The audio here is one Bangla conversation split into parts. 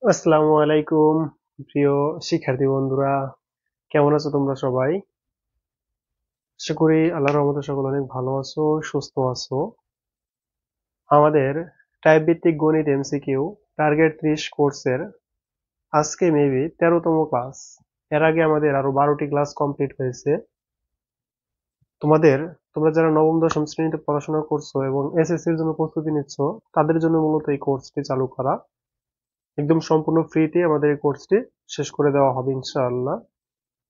আসসালামু আলাইকুম প্রিয় শিক্ষার্থী বন্ধুরা, কেমন আছো তোমরা সবাই? আশা করি আল্লাহর রহমতে সকল অনেক ভালো আছো, সুস্থ আছো। আমাদের টাইপ ভিত্তিক গণিত এমসিকিউ টার্গেট 30 কোর্সের আজকে মেবি 13তম ক্লাস। এর আগে আমাদের আরো 12টি ক্লাস কমপ্লিট হয়েছে। তোমাদের তোমরা যারা নবম দশম শ্রেণীতে পড়াশোনা করছো এবং এসএসসির জন্য প্রস্তুতি নিচ্ছ, তাদের জন্য মূলত এই কোর্সটি চালু করা। একদম সম্পূর্ণ ফ্রিতে আমাদের এই কোর্সটি শেষ করে দেওয়া হবে ইনশাআল্লাহ।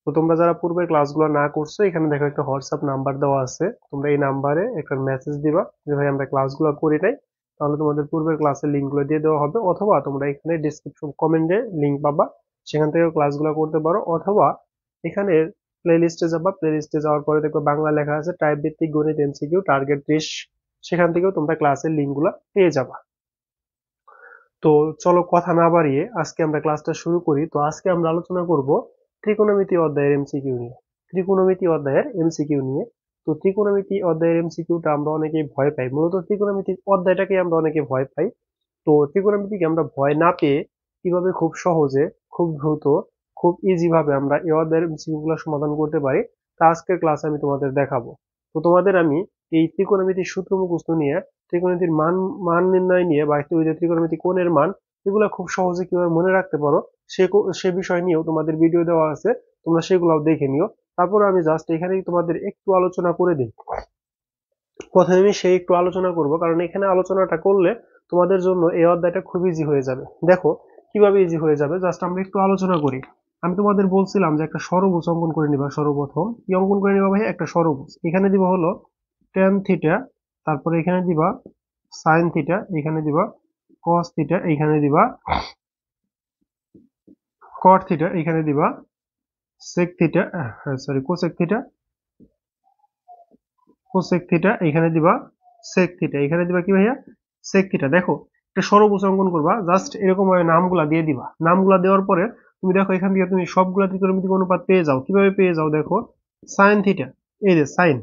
তো তোমরা যারা পূর্বের ক্লাসগুলো না করছো, এখানে দেখো একটা হোয়াটসঅ্যাপ নাম্বার দেওয়া আছে। তোমরা এই নাম্বারে একটা মেসেজ দিবা যে ভাই আমরা ক্লাসগুলো করি নাই, তাহলে তোমাদের পূর্বের ক্লাসের লিঙ্কগুলো দিয়ে দেওয়া হবে। অথবা তোমরা এখানে ডিসক্রিপশন কমেন্টে লিঙ্ক পাবা, সেখান থেকে ক্লাসগুলো করতে পারো। অথবা এখানে প্লে লিস্টে যাবা, প্লে লিস্টে যাওয়ার পরে দেখবে বাংলা লেখা আছে টাইপ ভিত্তিক গণিত এমসিকিউ টার্গেট 30, সেখান থেকেও তোমরা ক্লাসের লিঙ্কগুলো পেয়ে যাবা। তো চলো কথা না বাড়িয়ে আজকে আমরা ক্লাসটা শুরু করি। তো আজকে আমরা আলোচনা করব ত্রিকোণমিতি অধ্যায়ের এমসিকিউ নিয়ে। ত্রিকোণমিতি অধ্যায়ের এমসিকিউ নিয়ে। তো ত্রিকোণমিতি অধ্যায়ের এমসিকিউটা আমরা অনেকেই ভয় পাই, মূলত ত্রিকোণমিতি অধ্যায়টাকে আমরা অনেকে ভয় পাই। তো ত্রিকোণমিতিকে আমরা ভয় না পেয়ে কিভাবে খুব সহজে, খুব দ্রুত, খুব ইজি ভাবে আমরা এই অধ্যায়ের এমসিকিউ গুলো সমাধান করতে পারি, তা আজকের ক্লাসে আমি তোমাদের দেখাবো। তো তোমাদের আমি এই ত্রিকোণমিতির সূত্র মুখস্থ নিয়ে, ত্রিকোণমিতির মান মান নির্ণয় নিয়ে, বা ওই যে ত্রিকোণমিতি কোণের মান, এগুলো খুব সহজে কিভাবে মনে রাখতে পারো সে বিষয় নিয়েও তোমাদের ভিডিও দেওয়া আছে, তোমরা সেগুলোও দেখে নিও। তারপর আমি জাস্ট এখানে তোমাদের একটু আলোচনা করে দিই। প্রথমে আমি সেই একটু আলোচনা করব, কারণ এখানে আলোচনাটা করলে তোমাদের জন্য এই অধ্যায়টা খুব ইজি হয়ে যাবে। দেখো কিভাবে ইজি হয়ে যাবে, জাস্ট আমরা একটু আলোচনা করি। আমি তোমাদের বলছিলাম যে একটা ষড়ভুজ অঙ্কন করে নিবা। সর্বপ্রথম কি অঙ্কন করে নিবা ভাই? একটা ষড়ভুজ। এখানে দিবা হলো tan থিটা, তারপরে এখানে দিবা sin থিটা, এখানে দিবা cos থিটা, এখানে দিবা cot থিটা, এখানে দিবা sec theta, sorry cosec theta, cosec theta, এখানে দিবা সেক থিটা, এখানে দিবা কি ভাইয়া? Sec theta. দেখো একটা ষড়ভুজ অঙ্কন করবা, জাস্ট এরকম ভাবে নামগুলা দিয়ে দিবা। নামগুলা দেওয়ার পরে তুমি দেখো এখান থেকে তুমি সবগুলা ত্রিকোণমিতিক অনুপাত পেয়ে যাও। কিভাবে পেয়ে যাও দেখো, সাইন থিটা, এই যে সাইন,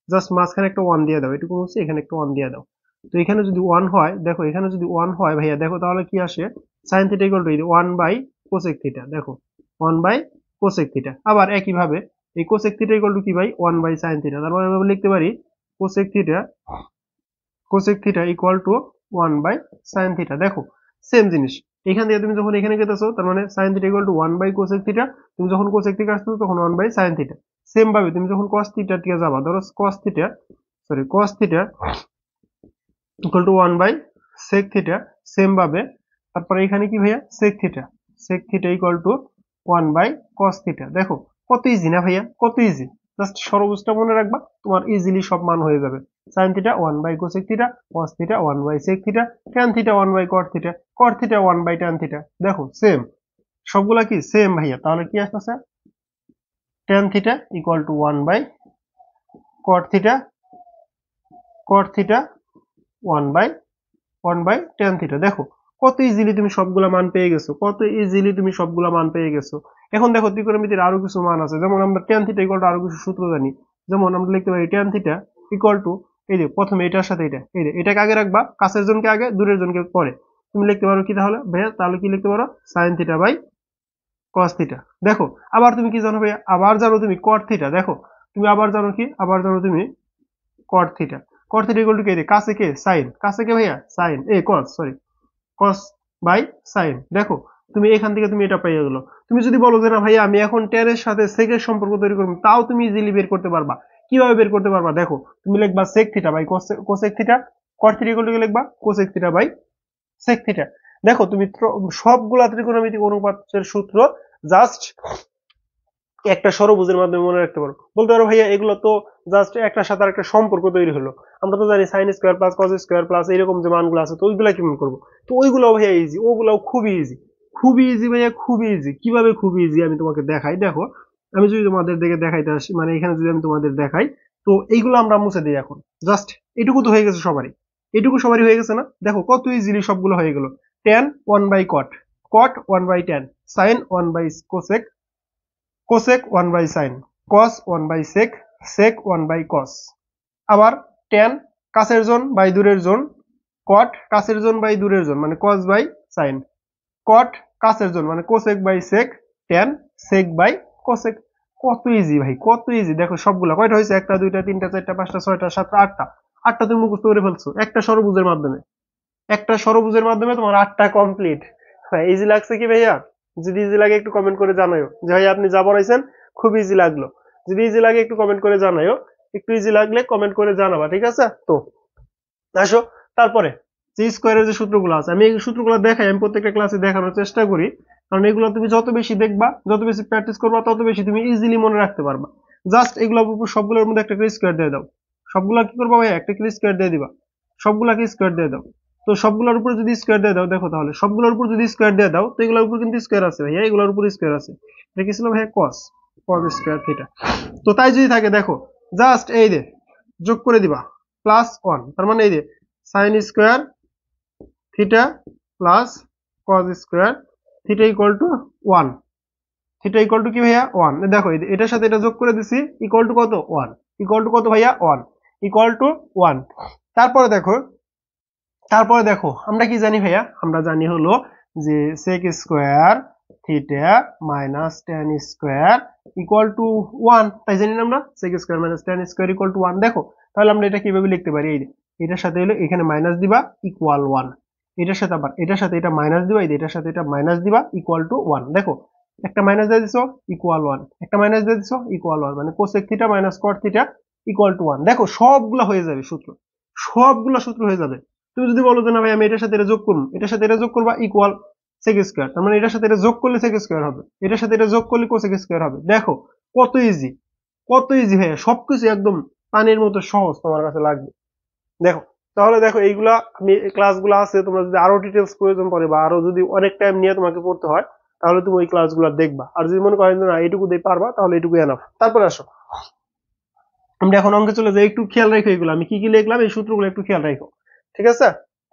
জাস্ট মাঝখানে একটা ওয়ান দিয়ে দাও, এটুকু হচ্ছে এখানে একটা ওয়ান দিয়ে দাও। তো এখানে যদি ওয়ান হয়, দেখো এখানে যদি ওয়ান হয় ভাইয়া, দেখো তাহলে কি আসে? Sine theta equal to one by cosec theta. দেখো ওয়ান বাই কোসেক থিটা। আবার একইভাবে এই কোসেক থিটা ইকুয়াল টু কি ভাই? One by sine theta. তারপরে আমি লিখতে পারি cosec theta, cosec theta equal to one by sine theta. দেখো সেম জিনিস। এখান থেকে তুমি যখন এখানে গেতেছো, তার মানে sine theta equal to one by cosec theta. তুমি যখন কোসেক থেকে আসছো তখন one by sine theta. Same ভাবে তুমি যখন কস থিটা থেকে যাবা, ধরো cos theta, sorry cos theta equal to one by sec theta. Same ভাবে তারপরে এখানে কি ভাইয়া? Sec theta, sec theta equal to one by cos theta. দেখো কত ইজি না ভাইয়া? কত ইজি। জাস্ট সর্বোচ্চটা মনে রাখবা, তোমার ইজিলি সব মান হয়ে যাবে। Sine theta one by cosec theta, cos theta one by sec theta, tan theta one by cot theta, cot theta one by tan theta. দেখো সেম, সবগুলা কি সেম ভাইয়া। তাহলে কি আসতেছে? Tan theta equal to one by cot theta, cot theta one by tan theta. দেখো কত ইজিলি তুমি সবগুলা মান পেয়ে গেছো, কত ইজিলি তুমি সবগুলা মান পেয়ে গেছো। এখন দেখো ত্রিকোণমিতির আরো কিছু মান আছে, যেমন আমরা ট্যান থিটা ইকুয়াল টু আরো কিছু সূত্র জানি। যেমন আমরা লিখতে পারি ট্যান থিটা ইকুয়াল টু, এই যে প্রথমে এটার সাথে এটা, এই যে এটাকে আগে রাখবা, কাছের জনকে আগে, দূরের জনকে পরে। তুমি লিখতে পারো কি তাহলে ভাইয়া? তাহলে কি লিখতে পারো? Sine theta by cos theta. দেখো আবার তুমি কি জানো ভাইয়া? আবার জানো তুমি কট থিটা। দেখো তুমি আবার জানো কি? আবার জানো তুমি cot theta. Cot theta equal to কে? কাছে কে? সাইন। কাছে কে ভাইয়া? সাইন, এ cos, sorry cos by sine. দেখো তুমি এখান থেকে তুমি এটা পেয়ে গেলো। তুমি যদি বলো যে না ভাইয়া আমি এখন টেন এর সাথে সেক এর সম্পর্ক তৈরি করবো, তাও তুমি ইজিলি বের করতে পারবা। কিভাবে বের করতে পারবা? দেখো তুমি লিখবা sec theta by cosec theta, cot theta equal to লিখবা cosec theta by sec theta. দেখো তুমি সবগুলা ত্রিকোণমিতিক অনুপাতের সূত্র জাস্ট একটা ষড়ভুজের মাধ্যমে মনে রাখতে পারো। বলতে পারো ভাইয়া এগুলো তো জাস্ট একটার সাথে একটা সম্পর্ক তৈরি হলো, আমরা তো জানি sine square plus cos square plus এরকম যে মানগুলো আছে, তো ওইগুলা কেমন করবো? তো ওইগুলো ভাইয়া ইজি, ওগুলাও খুবই ইজি, খুবই ইজি ভাইয়া, খুবই ইজি। কিভাবে খুবই ইজি আমি তোমাকে দেখাই। দেখো আমি যদি তোমাদের দিকে দেখাইতে আসি, মানে এখানে যদি আমি তোমাদের দেখাই, তো এইগুলো আমরা মুছে দিই এখন। জাস্ট এটুকু তো হয়ে গেছে সবারই, এটুকু সবারই হয়ে গেছে না? দেখো কত ইজিলি সবগুলো হয়ে গেল। Tan one by cot, cot one by tan, sine one by cosec, cosec one by sine, cos one by sec, sec one by cos. আবার ট্যান কাছের জন বাই দূরের জন, কট কাছের জন বাই দূরের জন, মানে কস বাই সাইন, কট কাছের জন্য মানে cosec by sec tan sec by cosec. কত ইজি ভাই, কত ইজি। দেখো সবগুলা কয়টা হয়েছে, 1 2 3 4 5 6 7 8টা। 8টা তুমি মুখস্থ করে ফেলছো একটা ষড়ভুজের মাধ্যমে। একটা ষড়ভুজের মাধ্যমে তোমার 8টা কমপ্লিট। হ্যাঁ, ইজি লাগছে কি ভাইয়া? যদি ইজি লাগে একটু কমেন্ট করে জানাও যে ভাই আপনি যা পড়াইছেন খুব ইজি লাগলো। যদি ইজি লাগে একটু কমেন্ট করে জানাও, একটু ইজি লাগলে কমেন্ট করে জানাবা, ঠিক আছে? তো আসো তারপরে যে স্কোয়ারের যে সূত্রগুলো আছে, আমি এই সূত্রগুলো দেখাই, আমি প্রত্যেকটা ক্লাসে দেখানোর চেষ্টা করি, কারণ এগুলো তুমি যত বেশি দেখবা, যত বেশি প্র্যাকটিস করবা, তত বেশি তুমি ইজিলি মনে রাখতে পারবা। জাস্ট এগুলোর উপর সবগুলোর মধ্যে একটা করে স্কোয়ার দিয়ে দাও। সবগুলা কি করবা ভাই, একটা করে স্কোয়ার দিয়ে দিবা। সবগুলাকে স্কোয়ার দিয়ে দাও। তো সবগুলোর উপর যদি স্কোয়ার দিয়ে দাও, দেখো তাহলে সবগুলোর উপর যদি স্কোয়ার দিয়ে দাও, তো এগুলোর উপর কিন্তু স্কোয়ার আছে ভাইয়া, এগুলোর উপর স্কোয়ার আছে। এটা কি ছিল ভাইয়া? কস, কস স্কোয়ার থিটা। তো তাই যদি থাকে দেখো, জাস্ট এই যে যোগ করে দিবা +1, তার মানে এই যে sine square theta plus cos square theta equal to 1। Theta equal to কি ভাইয়া? 1। দেখো এটার সাথে এটা যোগ করে দিছি, ইকুয়াল টু কত? 1। ইকুয়াল টু কত ভাইয়া? 1। Equal to 1। তারপরে দেখো আমরা কি জানি ভাইয়া? আমরা জানি হলো যে sec square theta minus tan square equal to 1। তাই জানি না আমরা, sec square minus tan square equal to 1। দেখো তাহলে আমরা এটা কিভাবে লিখতে পারি? এই যে এটার সাথে হলো এখানে মাইনাস দিবা ইকুয়াল 1, এটার সাথে আবার এটার সাথে এটা মাইনাস দিবা, এই যে এটার সাথে এটা মাইনাস দিবা ইকুয়াল টু 1। দেখো একটা মাইনাস দিয়ে দিছো ইকুয়াল 1, একটা মাইনাস দিয়ে দিছো ইকুয়াল 1, মানে cosec theta minus caught theta equal to 1। দেখো সবগুলা হয়ে যাবে সূত্র, সবগুলা সূত্র হয়ে যাবে। তুমি যদি বলো যে না ভাই আমি এটার সাথে এটা যোগ করবো, এটার সাথে এটা যোগ করবা ইকুয়াল সেক স্কোয়ার, তার মানে এটার সাথে এটা যোগ করলে সেক স্কোয়ার হবে, এটার সাথে এটা যোগ করলে কোসেক স্কোয়ার হবে। দেখো কত ইজি, কত ইজি ভাইয়া, সবকিছু একদম পানির মতো সহজ তোমার কাছে লাগবে। দেখো তাহলে দেখো এইগুলা আমি ক্লাসগুলো আছে, তোমরা যদি আরো ডিটেলস প্রয়োজন পড়ে বা আরো যদি অনেক টাইম নিয়ে তোমাকে পড়তে হয়, তাহলে তুমি ওই ক্লাসগুলো দেখবা। আর যদি মনে করেন না এইটুকু দিয়ে পারবা, তাহলে এইটুকু এনাফ। তারপরে আসো আমরা এখন অঙ্কে চলে যাই। একটু খেয়াল রাখো এগুলো আমি কি কি লিখলাম, এই সূত্রগুলো একটু খেয়াল রাখো, ঠিক আছে?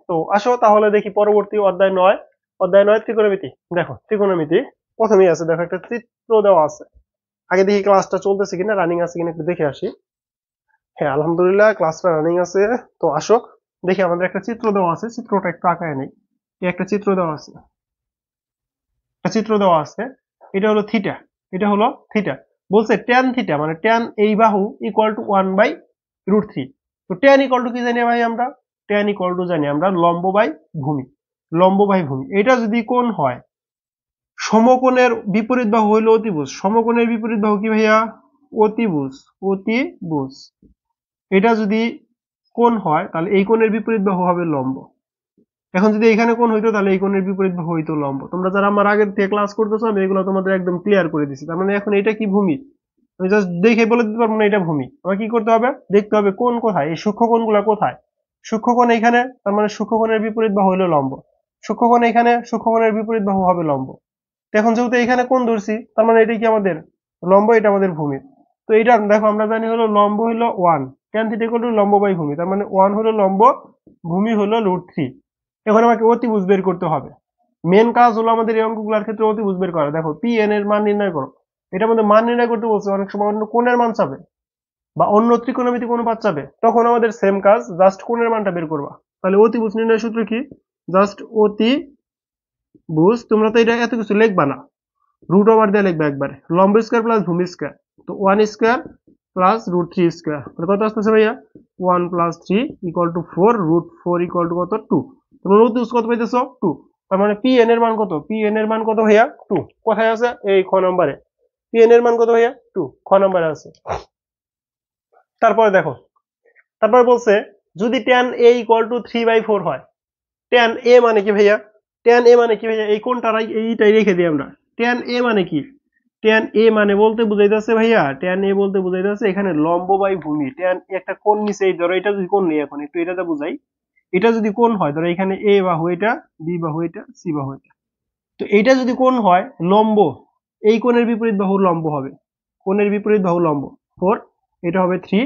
তো আসো তাহলে দেখি পরবর্তী অধ্যায় 9। অধ্যায় 9 ত্রিকোণমিতি। দেখো ত্রিকোণমিতি প্রথমেই আছে, দেখো একটা চিত্র দেওয়া আছে। আগে দেখি ক্লাসটা চলতেছে কিনা, রানিং আছে কিনা একটু দেখে আসি। হ্যাঁ আলহামদুলিল্লাহ ক্লাসটা রানিং আছে। তো আসো দেখি, আমাদের একটা চিত্র দেওয়া আছে, চিত্রটা একটু আঁকায় নেই। এই একটা চিত্র দেওয়া আছে, একটা চিত্র দেওয়া আছে, এটা হলো থিটা, এটা হলো থিটা। বলছে ট্যান থিটা মানে ট্যান এই বাহু ইকুয়াল টু 1/√3। তো ট্যান ইকুয়াল টু কি জানি ভাই আমরা? ট্যান ইকুয়াল টু জানি আমরা লম্ব বাই ভূমি, লম্ব বাই ভূমি। এটা যদি কোণ হয়, সমকোণের বিপরীত বাহু হইলো অতিভুজ। সমকোণের বিপরীত বাহু কি ভাইয়া? অতিভুজ, অতিভুজ। এটা যদি কোণ হয় তাহলে এই কোণের বিপরীত বাহু হবে লম্ব। এখন যদি এখানে কোণ হইতো তাহলে এই কোণের বিপরীত বাহু হইতো লম্ব। তোমরা যারা আমার আগের থেকে ক্লাস করতেছো আমি এগুলো তোমাদের একদম ক্লিয়ার করে দিছি। তার মানে এখন এটা কি ভূমি, আমি জাস্ট দেখে বলে দিতে পারবো না এটা ভূমি। আমার কি করতে হবে? দেখতে হবে কোণ কোথায়, এই সূক্ষ্মকোণগুলো কোথায়। সূক্ষ্মকোণ এখানে, তার মানে সূক্ষ্মকোণের বিপরীত বাহু হলো লম্ব। সূক্ষ্মকোণ এখানে, সূক্ষ্মকোণের বিপরীত বাহু হবে লম্ব। তো এখন যেহেতু এখানে কোণ ধরছি, তার মানে এটা কি আমাদের লম্ব, এটা আমাদের ভূমি। তো এটা দেখো আমরা জানি হলো লম্ব হলো 1, ট্যান থিটা ইকুয়াল টু লম্ব বাই ভূমি, তার মানে 1 হলো লম্ব, ভূমি হলো √3। এখন আমাকে অতিভুজ বের করতে হবে। মেন কাজ হলো আমাদের এই অঙ্কগুলোর ক্ষেত্রে অতিভুজ বের করা। দেখো পি এন এর মান নির্ণয় করো, এটা আমাদের মান নির্ণয় করতে বলছে। অনেক সময় অন্য কোণের মান চাবে বা অন্য ত্রিকোণমিতিক অনুপাত চাবে, তখন আমাদের সেম কাজ, জাস্ট কোণের মানটা বের করবা। তাহলে অতিভুজ নির্ণয় সূত্র কি? জাস্ট অতিভুজ, তোমরা তো এটা এত কিছু লিখবা না, রুট ওভার দিয়ে লিখবে একবারে, লম্ব স্কয়ার প্লাস ভূমি স্কয়ার। তো 1 স্কয়ার প্লাস √3 স্কয়ার, তাহলে কত আসতেছে ভাইয়া? 1 + 3 = 4, √4 = কত? 2। তোমরা অতিভুজ কত পাইতেছো? 2। তার মানে পি এন এর মান কত? পি এন এর মান কত ভাইয়া? 2। কোথায় আছে? এই খ নম্বরে। পি এন এর মান কত ভাইয়া? 2, খ নম্বরে আছে। তারপরে দেখো, তারপরে বলছে যদি tan a = 3/4 হয়। tan a মানে কি ভাইয়া? tan a মানে কি ভাইয়া? এই কোণটা এইটাই রেখে দিই আমরা। tan a মানে কি? tan a মানে বলতে বুঝাইতেছে ভাইয়া, tan a বলতে বুঝাইতেছে এখানে লম্ব বাই ভূমি। tan একটা কোণ নিচে, এই ধরো এটা যদি কোণ নেই, এখন একটু এটাতে বুঝাই। এটা যদি কোণ হয়, ধরো এখানে a বাহু এটা, b বাহু এটা, c বাহু এটা। তো এইটা যদি কোণ হয় লম্ব, এই কোণের বিপরীত বাহু লম্ব হবে, কোণের বিপরীত বাহু লম্ব 4, এটা হবে 3,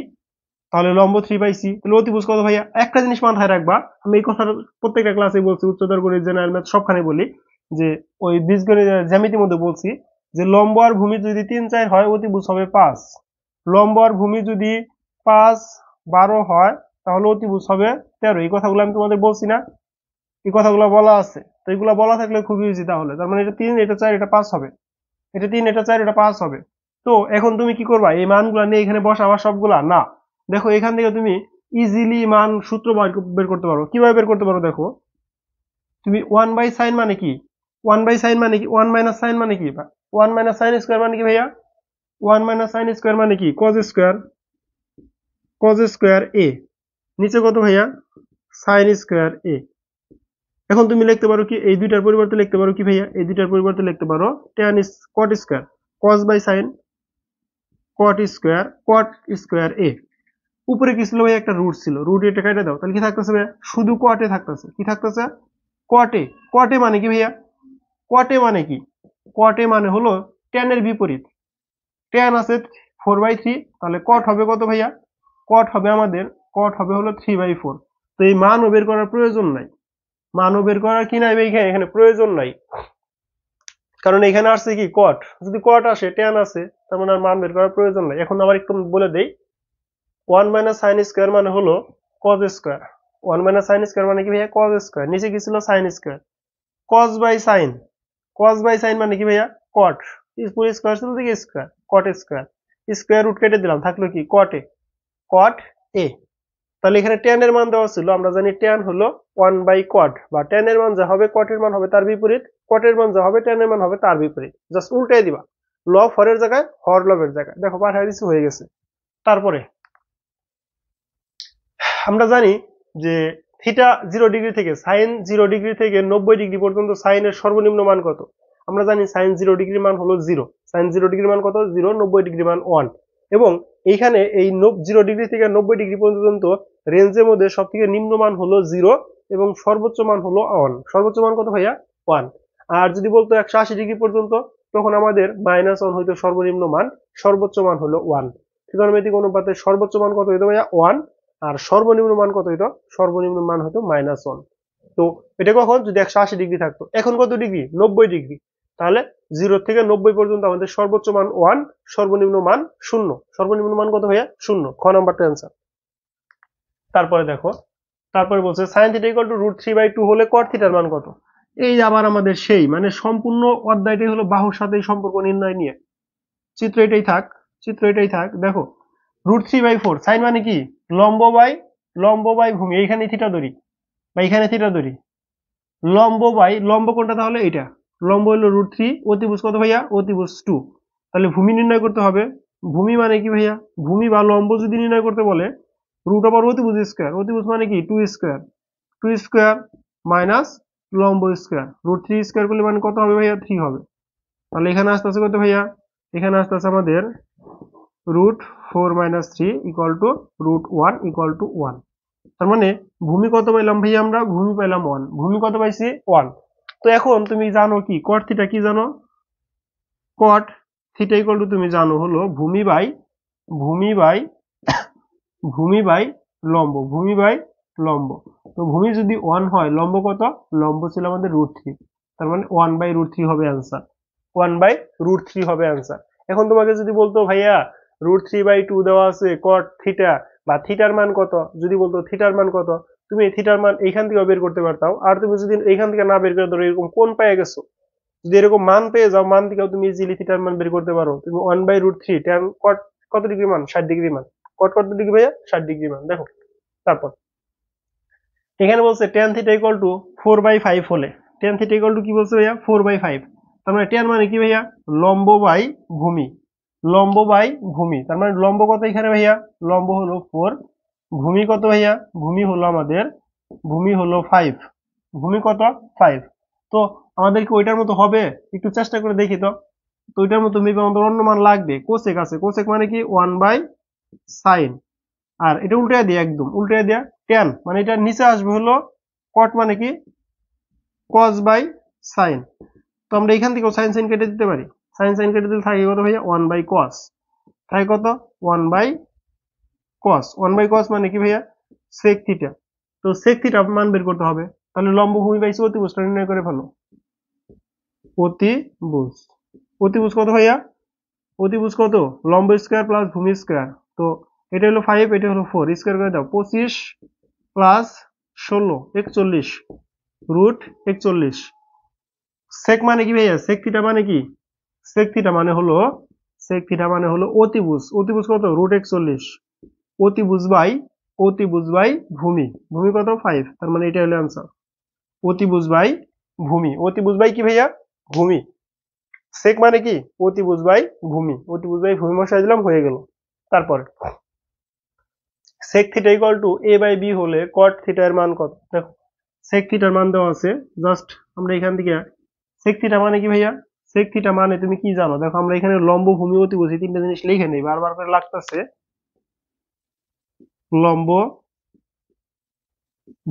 তাহলে লম্ব 3/c। তাহলে অতিভুজ কত ভাইয়া? একটা জিনিস মাথায় রাখবা, আমি এই কথাটা প্রত্যেকটা ক্লাসে বলছি, উচ্চতর গণিত, জেনারেল ম্যাথ সবখানে বলি, যে ওই বীজগণিত জ্যামিতির মধ্যে বলছি যে লম্ব আর ভূমি যদি 3 4 হয় অতিভুজ হবে 5, লম্ব আর ভূমি যদি 5 12 হয় তাহলে অতিভুজ হবে 13। এই কথাগুলো আমি তোমাদের বলছি না? এই কথাগুলো বলা আছে। তো এগুলা বলা থাকলে খুবই ইজি। তাহলে তার মানে এটা 3 এটা 4 এটা 5 হবে, এটা 3 এটা 4 এটা 5 হবে। তো এখন তুমি কি করবা, এই মানগুলা নিয়ে এখানে বসাবা সবগুলা না। দেখো এখান থেকে তুমি ইজিলি মান সূত্র বের করতে পারো। কিভাবে বের করতে পারো দেখো, তুমি 1 বাই সাইন মানে কি, 1 বাই সাইন মানে কি, 1 মাইনাস সাইন মানে কি, 1 মাইনাস সাইন স্কয়ার মানে কি ভাইয়া, 1 মাইনাস সাইন স্কয়ার মানে কি cos square, cos square a, নিচে কত ভাইয়া sin স্কয়ার a। এখন তুমি লিখতে পারো কি, এই দুইটার পরিবর্তে লিখতে পারো কি ভাইয়া, এই দুইটার পরিবর্তে লিখতে পারো tan cot square, cos by sin cot square, cot square a। উপরে কি ছিল ভাই, একটা রুট ছিল, রুট এটা কেটে দাও, তাহলে কি থাকতেছে ভাইয়া, শুধু cot এ থাকতেছে, কি থাকতেছে cot এ। cot এ মানে কি ভাইয়া, cot এ মানে কি, cot এ মানে হলো tan এর বিপরীত। tan আছে 4/3, তাহলে cot হবে কত ভাইয়া, cot হবে আমাদের, cot হবে হলো 3/4। তো এই মানও বের করার প্রয়োজন নাই, মানও বের করার কি নাই ভাই, এখানে প্রয়োজন নাই, কারণ এখানে আসছে কি cot, যদি cot আসে tan আছে, তার মানে আর মান বের করার প্রয়োজন নাই। এখন আবার একটু বলে দেই, 1 মাইনাস সাইন স্কয়ার মানে হলো cos square, 1 minus sine square মানে কি ভাইয়া cos স্কয়ার, নিচে কি ছিল sin square, cos by sin, cos by sin মানে কি ভাইয়া cot, পুরো স্কয়ার ছিল দিকে square, cot square, square root কেটে দিলাম, থাকলো কি cot a, cot a। তাহলে এখানে tan এর মান দেওয়া ছিল, আমরা জানি tan হলো 1 বাই cot, বা tan এর মান যা হবে cot এর মান হবে তার বিপরীত, cot এর মান যা হবে tan এর মান হবে তার বিপরীত, জাস্ট উল্টাই দিবা, লব হরের জায়গায় হর লবের জায়গায়, দেখো পাঠায় দিছি, হয়ে গেছে। তারপরে আমরা জানি যে থিটা 0 ডিগ্রি থেকে, সাইন 0 ডিগ্রি থেকে 90 ডিগ্রি পর্যন্ত সাইনের সর্বনিম্ন মান কত, আমরা জানি সাইন 0 ডিগ্রি মান হলো 0, সাইন 0 ডিগ্রি মান কত 0, 90 ডিগ্রি মান 1। এবং এইখানে এই 0 ডিগ্রি থেকে 90 ডিগ্রি পর্যন্ত রেঞ্জের মধ্যে সব থেকে নিম্ন মান হলো 0 এবং সর্বোচ্চ মান হলো 1। সর্বোচ্চ মান কত ভাইয়া 1। আর যদি বলতো 180 ডিগ্রি পর্যন্ত, তখন আমাদের -1 হইতো সর্বনিম্ন মান, সর্বোচ্চ মান হলো 1। ত্রিকোণমিতিক অনুপাতের সর্বোচ্চ মান কত হইতো ভাইয়া 1, আর সর্বনিম্ন মান কত হইতো, সর্বনিম্ন মান হতো -1। তো এটা কখন, যদি 180 ডিগ্রি থাকতো। এখন কত ডিগ্রি, 90 ডিগ্রি, তাহলে 0 থেকে 90 পর্যন্ত আমাদের সর্বোচ্চ মান 1, সর্বনিম্ন মান 0। সর্বনিম্ন মান কত ভাইয়া 0, খ নাম্বারটা অ্যান্সার। তারপরে দেখো, তারপরে বলছে sin θ = √3/2 হলে cot θ এর মান কত। এই আবার আমাদের সেই মানে সম্পূর্ণ অধ্যায়টাই হলো বাহুর সাথে সম্পর্ক নির্ণয় নিয়ে, চিত্র এটাই থাক, চিত্র এটাই থাক। দেখো √3/4, সাইন মানে কি লম্ব বাই ভূমি, এইখানে থিটা ধরি বা এখানে থিটা ধরি, লম্ব কোনটা, তাহলে এটা লম্ব হলো √3, অতিভুজ কত ভাইয়া, অতিভুজ 2। তাহলে ভূমি নির্ণয় করতে হবে, ভূমি মানে কি ভাইয়া, ভূমি বা লম্ব যদি নির্ণয় করতে বলে, রুট ওভার অতিভুজ স্কয়ার, অতিভুজ মানে কি 2 স্কয়ার, 2 স্কয়ার মাইনাস লম্ব স্কয়ার, √3 স্কয়ার করলে মানে কত হবে ভাইয়া 3 হবে। তাহলে এখানে আসতে আছে কত ভাইয়া, এখানে আসতে আছে আমাদের √4 - 3 = √1 = 1। তার মানে ভূমি কত পাইলাম ভাইয়া, আমরা ভূমি পাইলাম 1, ভূমি কত পাইছি 1। তো এখন তুমি জানো কি cot θ কি জানো, cot θ = তুমি জানো হলো ভূমি বাই ভূমি বাই ভূমি বাই লম্ব, ভূমি বাই লম্ব। তো ভূমি যদি 1 হয়, লম্ব কত, লম্ব ছিল আমাদের √3, তার মানে 1/√3 হবে অ্যান্সার, 1/√3 হবে অ্যান্সার। এখন তোমাকে যদি বলতো ভাইয়া √3/2 দেওয়া আছে cot θ, বা থিটার মান কত, যদি বলতো থিটার মান কত, তুমি থিটার মান এইখান থেকে বের করতে পারতাও। আর তুমি যদি এইখান থেকে না বের করে ধরো, এরকম কোণ পেয়ে গেছো, যদি এরকম মান পেয়ে যাও, মান থেকেও তুমি ইজিলি থিটার মান বের করতে পারো। তুমি 1/√3 tan cot কত ডিগ্রি মান, 60 ডিগ্রি মান, cot কত ডিগ্রি ভাইয়া 60 ডিগ্রি মান। দেখো তারপর এখানে বলছে tan θ = 4/5 হলে, tan θ = কি বলছে ভাইয়া 4/5। তার মানে tan মানে কি ভাইয়া, লম্ব বাই ভূমি, লম্ব বাই ভূমি। তার মানে লম্ব কত এখানে ভাইয়া, লম্ব হলো 4, ভূমি কত ভাইয়া, ভূমি হলো আমাদের, ভূমি হলো 5, ভূমি কত 5। তো আমাদের কি ওইটার মতো হবে, একটু চেষ্টা করে দেখি তো। তো ওইটার মতো মেবি আমাদের অন্য মান লাগবে, কোসেক আছে, কোসেক মানে কি 1/sin, আর এটা উল্টে দিয়ে, একদম উল্টে দিয়ে tan মানে এটা নিচে আসবে হলো cot মানে কি cos বাই sin। তো আমরা এখান থেকে sin sin কেটে দিতে পারি, sin sin কেটে দিলে থাকে কত ভাইয়া 1/cos, থাকে কত 1/cos, 1/cos মানে কি ভাইয়া sec θ। তো sec θ মান বের করতে হবে, তাহলে লম্ব ভূমি পাইছি, অতিভুজটা নির্ণয় করে ফেলো। অতিভুজ, অতিভুজ কত ভাইয়া, অতিভুজ কত, লম্ব স্কয়ার প্লাস ভূমি স্কয়ার। তো এটা হলো 5, এটা হলো 4, স্কয়ার করে দাও, 25 + 16 41 √41। সেক মানে কি ভাইয়া? সেক থিটা মানে কি? সেক থিটা মানে হলো অতিভুজ। অতিভুজ কত? √41। অতিভুজ বাই ভূমি। ভূমি কত? 5। তার মানে এটা হলো आंसर। অতিভুজ বাই ভূমি। অতিভুজ বাই কি ভাইয়া? ভূমি। সেক মানে কি? অতিভুজ বাই ভূমি। অতিভুজ বাই ভূমি বসাই দিলাম, হয়ে গেল। তারপরে sec theta equal to a by b হলে কট থিটা এর মান কত? দেখো সেক থিটার মান দেওয়া আছে, জাস্ট আমরা এখান থেকে সেক থিটা মানে কি ভাইয়া? সেক থিটা মানে তুমি কি জানো? দেখো আমরা এখানে লম্ব, ভূমি, অতিভুজ এই তিনটা জিনিস লিখে নেই, বারবার করে লাগতেছে। লম্ব,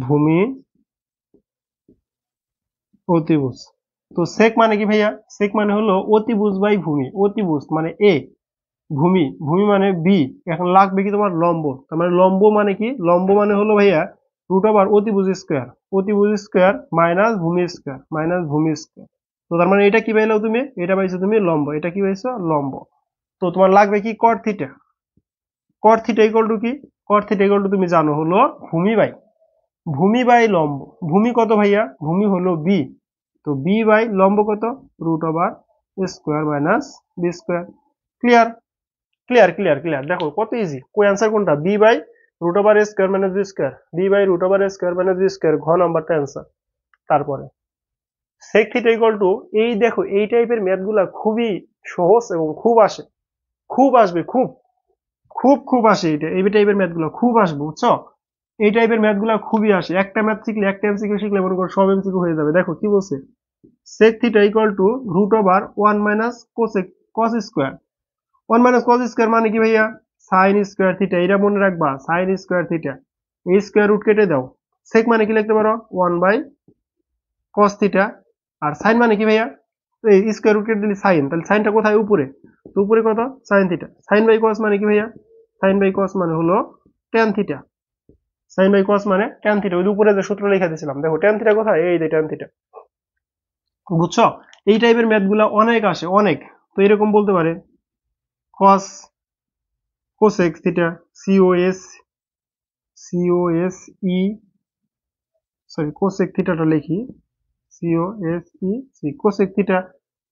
ভূমি, অতিভুজ। তো সেক মানে কি ভাইয়া? সেক মানে হলো অতিভুজ বাই ভূমি। অতিভুজ মানে এ, ভূমি, ভূমি মানে বি। এখন লাগবে কি তোমার? লম্ব। তার মানে লম্ব মানে কি? লম্ব মানে হলো ভাইয়া √, অতিভুজ স্কয়ার। অতিভুজ স্কয়ার মাইনাস ভূমি স্কয়ার, মাইনাস ভূমি স্কয়ার। তো তার মানে এটা কি পাইলো তুমি? এটা পাইছো তুমি লম্ব। এটা কি পাইছো? লম্ব। তো তোমার লাগবে কি? Cot theta. Cot theta equal to কি? কট থিটা ইকুয়াল টু তুমি জানো হলো ভূমি বাই লম্ব। ভূমি কত ভাইয়া? ভূমি হলো বি। তো বি বাই লম্ব কত? √Square minus B square. Clear? Clear. দেখো কত ইজি। কোই অ্যান্সার কোনটা? B by √square minus B square. B by √square minus B square, ঘ নাম্বারটা অ্যান্সার। তারপরে সেক থিটা ইকুয়াল টু, এই দেখো এই টাইপের ম্যাথ গুলা খুবই সহজ এবং খুব আসে, খুব আসবে, খুব আসে। এটা এই টাইপের ম্যাথ গুলা খুব আসবে, বুঝছো? এই টাইপের ম্যাথ গুলা খুবই আসে। একটা ম্যাথ শিখলে, একটা এমসিকিউ শিখলে মনে করো সব এমসিকিউ হয়ে যাবে। দেখো কি বলছে? Sec theta equal to √1 minus cos square. 1 minus cos square মানে কি ভাইয়া? Sine square theta. এটা মনে রাখবা, সাইন স্কয়ার থিটা। এই স্কয়ার রুট কেটে দাও। সেক মানে কি লিখতে পারো? 1 বাই কস থিটা। আর সাইন মানে কি ভাইয়া? এই স্কয়ার রুট কেটে দিলে সাইন, তাহলে সাইনটা কোথায়? উপরে। তো উপরে কত? Sine theta. Sine by cos মানে কি ভাইয়া? সাইন বাই কস মানে হলো tan theta. Sine by cos মানে ট্যান থিটা। ওই উপরে যে সূত্র লিখে দিয়েছিলাম, দেখো ট্যান থিটা কোথায়? এই যে ট্যান থিটা। বুঝছো? এই টাইপের ম্যাথ গুলা অনেক আসে, অনেক। তো এরকম বলতে পারে কস কোসেক থিটা, সিওএস ই, সরি কোসেক থিটাটা লিখি, সিওএস ই কোসেক থিটা।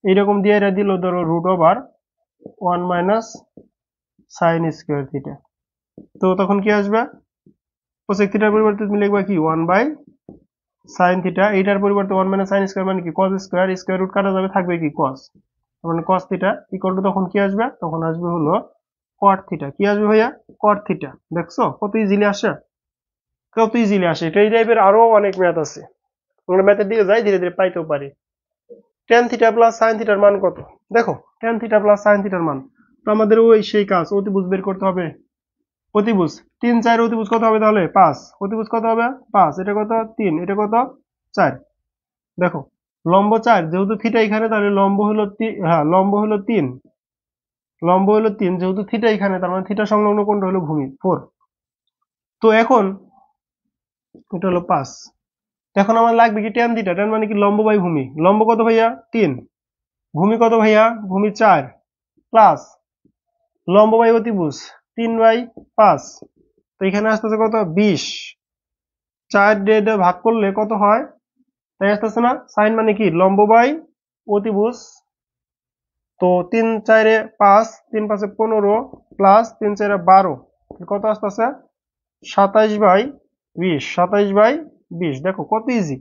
এইরকম দিয়ে এরা দিল ধরো √1 মাইনাস সাইন স্কয়ার থিটা। তো তখন কি আসবে? কোসেক থিটার পরিবর্তে তুমি লিখবা কি? 1 বাই সাইন থিটা। এইটার পরিবর্তে 1 মাইনাস সাইন স্কয়ার মানে কি? কস স্কয়ার। স্কয়ার রুট কাটা যাবে, থাকবে কি? কস। মানে কস থিটা ইকুয়াল টু তখন কি আসবে? তখন আসবে হলো কট থিটা। কি আসবে ভাইয়া? কট থিটা। দেখছো কত ইজিলি আসে? কত ইজিলি আসে। এটা এই টাইপের আরো অনেক ম্যাথ আছে, আমরা ম্যাথের দিকে যাই, ধীরে ধীরে পাইতেও পারি। টেন থিটা প্লাস সাইন থিটার মান কত? দেখো টেন থিটা প্লাস সাইন থিটার মান, তো আমাদের ওই সেই কাজ, অতিভুজ বের করতে হবে। অতিভুজ 3 4, অতিভুজ কত হবে তাহলে? 5। অতিভুজ কত হবে? 5। এটা কত? 3। এটা কত? 4। দেখো লম্ব 4, যেহেতু থিটা এখানে তাহলে লম্ব হলো হ্যাঁ লম্ব হলো 3। লম্ব হলো 3, যেহেতু থিটা এখানে তার মানে থিটা সংলগ্ন কোণটা হলো ভূমি 4। তো এখন এটা হলো 5। এখন আমার লাগবে কি? Tan theta. ট্যান মানে কি? লম্ব বাই ভূমি। লম্ব কত ভাইয়া? 3। ভূমি কত ভাইয়া? ভূমি 4 প্লাস লম্ব বাই অতিভুজ 3/5। তো এখানে আসতেছে কত? 20। 4 দিয়ে ভাগ করলে কত হয়? তাই আসতেছে না? সাইন মানে কি? লম্ব বাই অতিভুজ। তো 3 4 5, 3 5 15 প্লাস 3 4 12, কত আসতেছে? 27/20। 27/20। দেখো কত ইজি।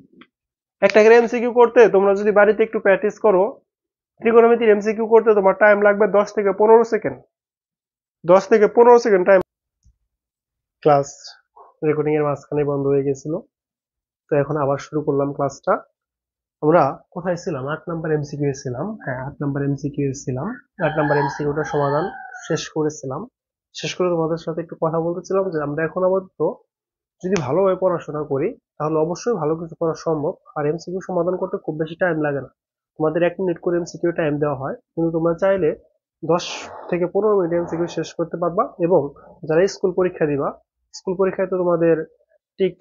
একটা করে এমসিকিউ করতে তোমরা যদি বাড়িতে একটু প্র্যাকটিস করো, ত্রিকোণমিতির এমসিকিউ করতে তোমার টাইম লাগবে 10 থেকে 15 সেকেন্ড। 10 থেকে 15 সেকেন্ড টাইম। ক্লাস রেকর্ডিং এর মাঝখানে বন্ধ হয়ে গেছিল, তো এখন আবার শুরু করলাম ক্লাসটা। আমরা কোথায় ছিলাম? 8 নাম্বার এমসিকিউ ছিলাম। হ্যাঁ 8 নাম্বার এমসিকিউ ছিলাম। 8 নাম্বার এমসিকিউটা সমাধান শেষ করেছিলাম। শেষ করে তোমাদের সাথে একটু কথা বলতেছিলাম যে আমরা এখন আপাতত যদি ভালোভাবে পড়াশোনা করি তাহলে অবশ্যই ভালো কিছু করা সম্ভব। আর এমসিকিউ সমাধান করতে খুব বেশি টাইম লাগে না, তোমাদের 1 মিনিট করে এমসিকিউ টাইম দেওয়া হয়, কিন্তু তোমরা চাইলে 10 থেকে 15 মিনিট এমসিকিউ শেষ করতে পারবা। এবং যারা স্কুল পরীক্ষা দিবা, স্কুল পরীক্ষায় তো তোমাদের টিক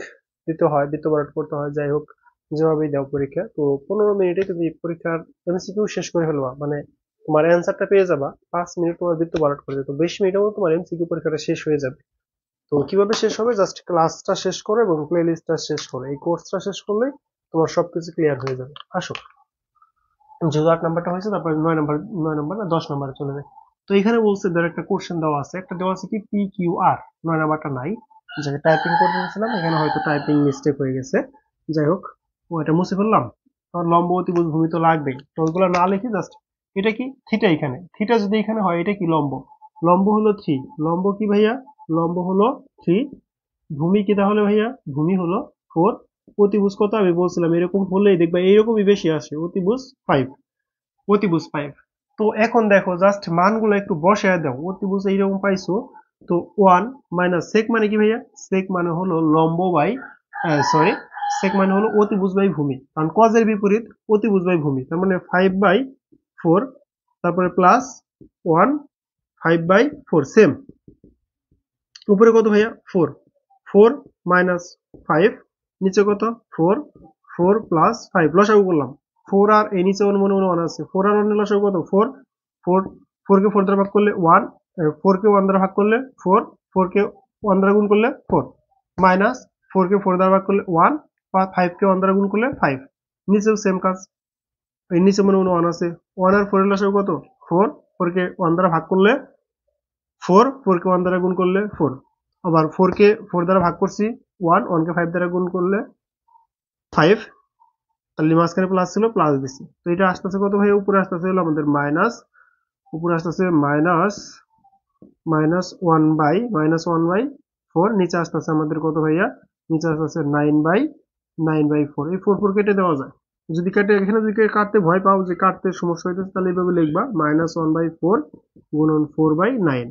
দিতে হয়, বৃত্ত ভরাট করতে হয়, যাই হোক যেভাবেই দাও পরীক্ষা, তো 15 মিনিটে তুমি পরীক্ষার এমসিকিউ শেষ করে ফেলবা, মানে তোমার অ্যান্সারটা পেয়ে যাবা। 5 মিনিট তোমার বৃত্ত ভরাট করবে, তো 20 মিনিটেও তোমার এমসিকিউ পরীক্ষাটা শেষ হয়ে যাবে। তো কিভাবে শেষ হবে? জাস্ট ক্লাসটা শেষ করো এবং প্লে লিস্টটা শেষ করো, এই কোর্সটা শেষ করলেই তোমার সবকিছু ক্লিয়ার হয়ে যাবে। আসো। যেহেতু 8 নাম্বারটা হয়েছে তারপরে 9 নাম্বার না 10 নাম্বারে চলে যায়। তো এখানে বলছে ধর একটা কোশ্চেন দেওয়া আছে, একটা দেওয়া আছে কি পি কিউ আর, 9 নাম্বারটা নাই, যাকে টাইপিং করতে গেছিলাম এখানে হয়তো টাইপিং মিস্টেক হয়ে গেছে, যাই হোক ওটা মুছে ফেললাম। আর লম্ব অতিভুজ ভূমি তো লাগবেই, তো ওইগুলো না লিখে জাস্ট এটা কি থিটা, এখানে থিটা যদি এখানে হয় এটা কি লম্ব, লম্ব হলো 3, লম্ব কি ভাইয়া, লম্ব হলো 3, ভূমি কি তাহলে ভাইয়া, ভূমি হলো 4, অতিভুজ কত আমি বলছিলাম এরকম হলেই দেখবা এইরকমই বেশি আসে, অতিভুজ 5, অতিভুজ 5। তো এখন দেখো জাস্ট মানগুলো একটু বসায় দাও, অতিভুজ এইরকম পাইছো, তো 1 মাইনাস সেক মানে কি ভাইয়া, সেক মানে হলো লম্ব বাই, সরি, সেক মানে হলো অতিভুজ বাই ভূমি, কারণ কজের বিপরীত অতিভুজ বাই ভূমি, তার মানে 5/4, তারপরে প্লাস 1, 5/4 সেম, উপরে কত ভাইয়া 4, 4 মাইনাস 5, নিচে কত 4, 4 প্লাস 5 লসাগু করলাম, 4 আর এই নিচে মনে মনে 1 আছে, 4 আর 1 এর লসাগু কত 4, 4, 4 কে 4 দ্বারা ভাগ করলে 1, 4 কে 1 দ্বারা ভাগ করলে 4, 4 কে 1 দ্বারা গুণ করলে 4, মাইনাস 4 কে 4 দ্বারা ভাগ করলে 1, 5 কে 1 দ্বারা গুণ করলে 5, নিচেও সেম কাজ, এই নিচে মনে মনে 1 আছে, 1 আর 4 এর লসাগু কত 4, 4 কে 1 দ্বারা ভাগ করলে 4, 4 কে 1 দ্বারা গুণ করলে 4, আবার 4 কে 4 দ্বারা ভাগ করছি 1, 1 কে 5 দ্বারা গুণ করলে 5, তাহলে মাঝখানে প্লাস ছিল প্লাস দিছি, তো এটা আসতেছে কত ভাই, উপরে আসতেছে হলো আমাদের মাইনাস, উপরে আসতেছে মাইনাস, -1/4, নিচে আসতেছে আমাদের কত ভাইয়া, নিচে আসতেছে 9/4, এই 4 4 কেটে দেওয়া যায়, যদি কেটে এখানে যদি কাটতে ভয় পাও যে কাটতে সমস্যা হইতেছে তাহলে এইভাবে লিখবা -1/4 গুণন 4/9,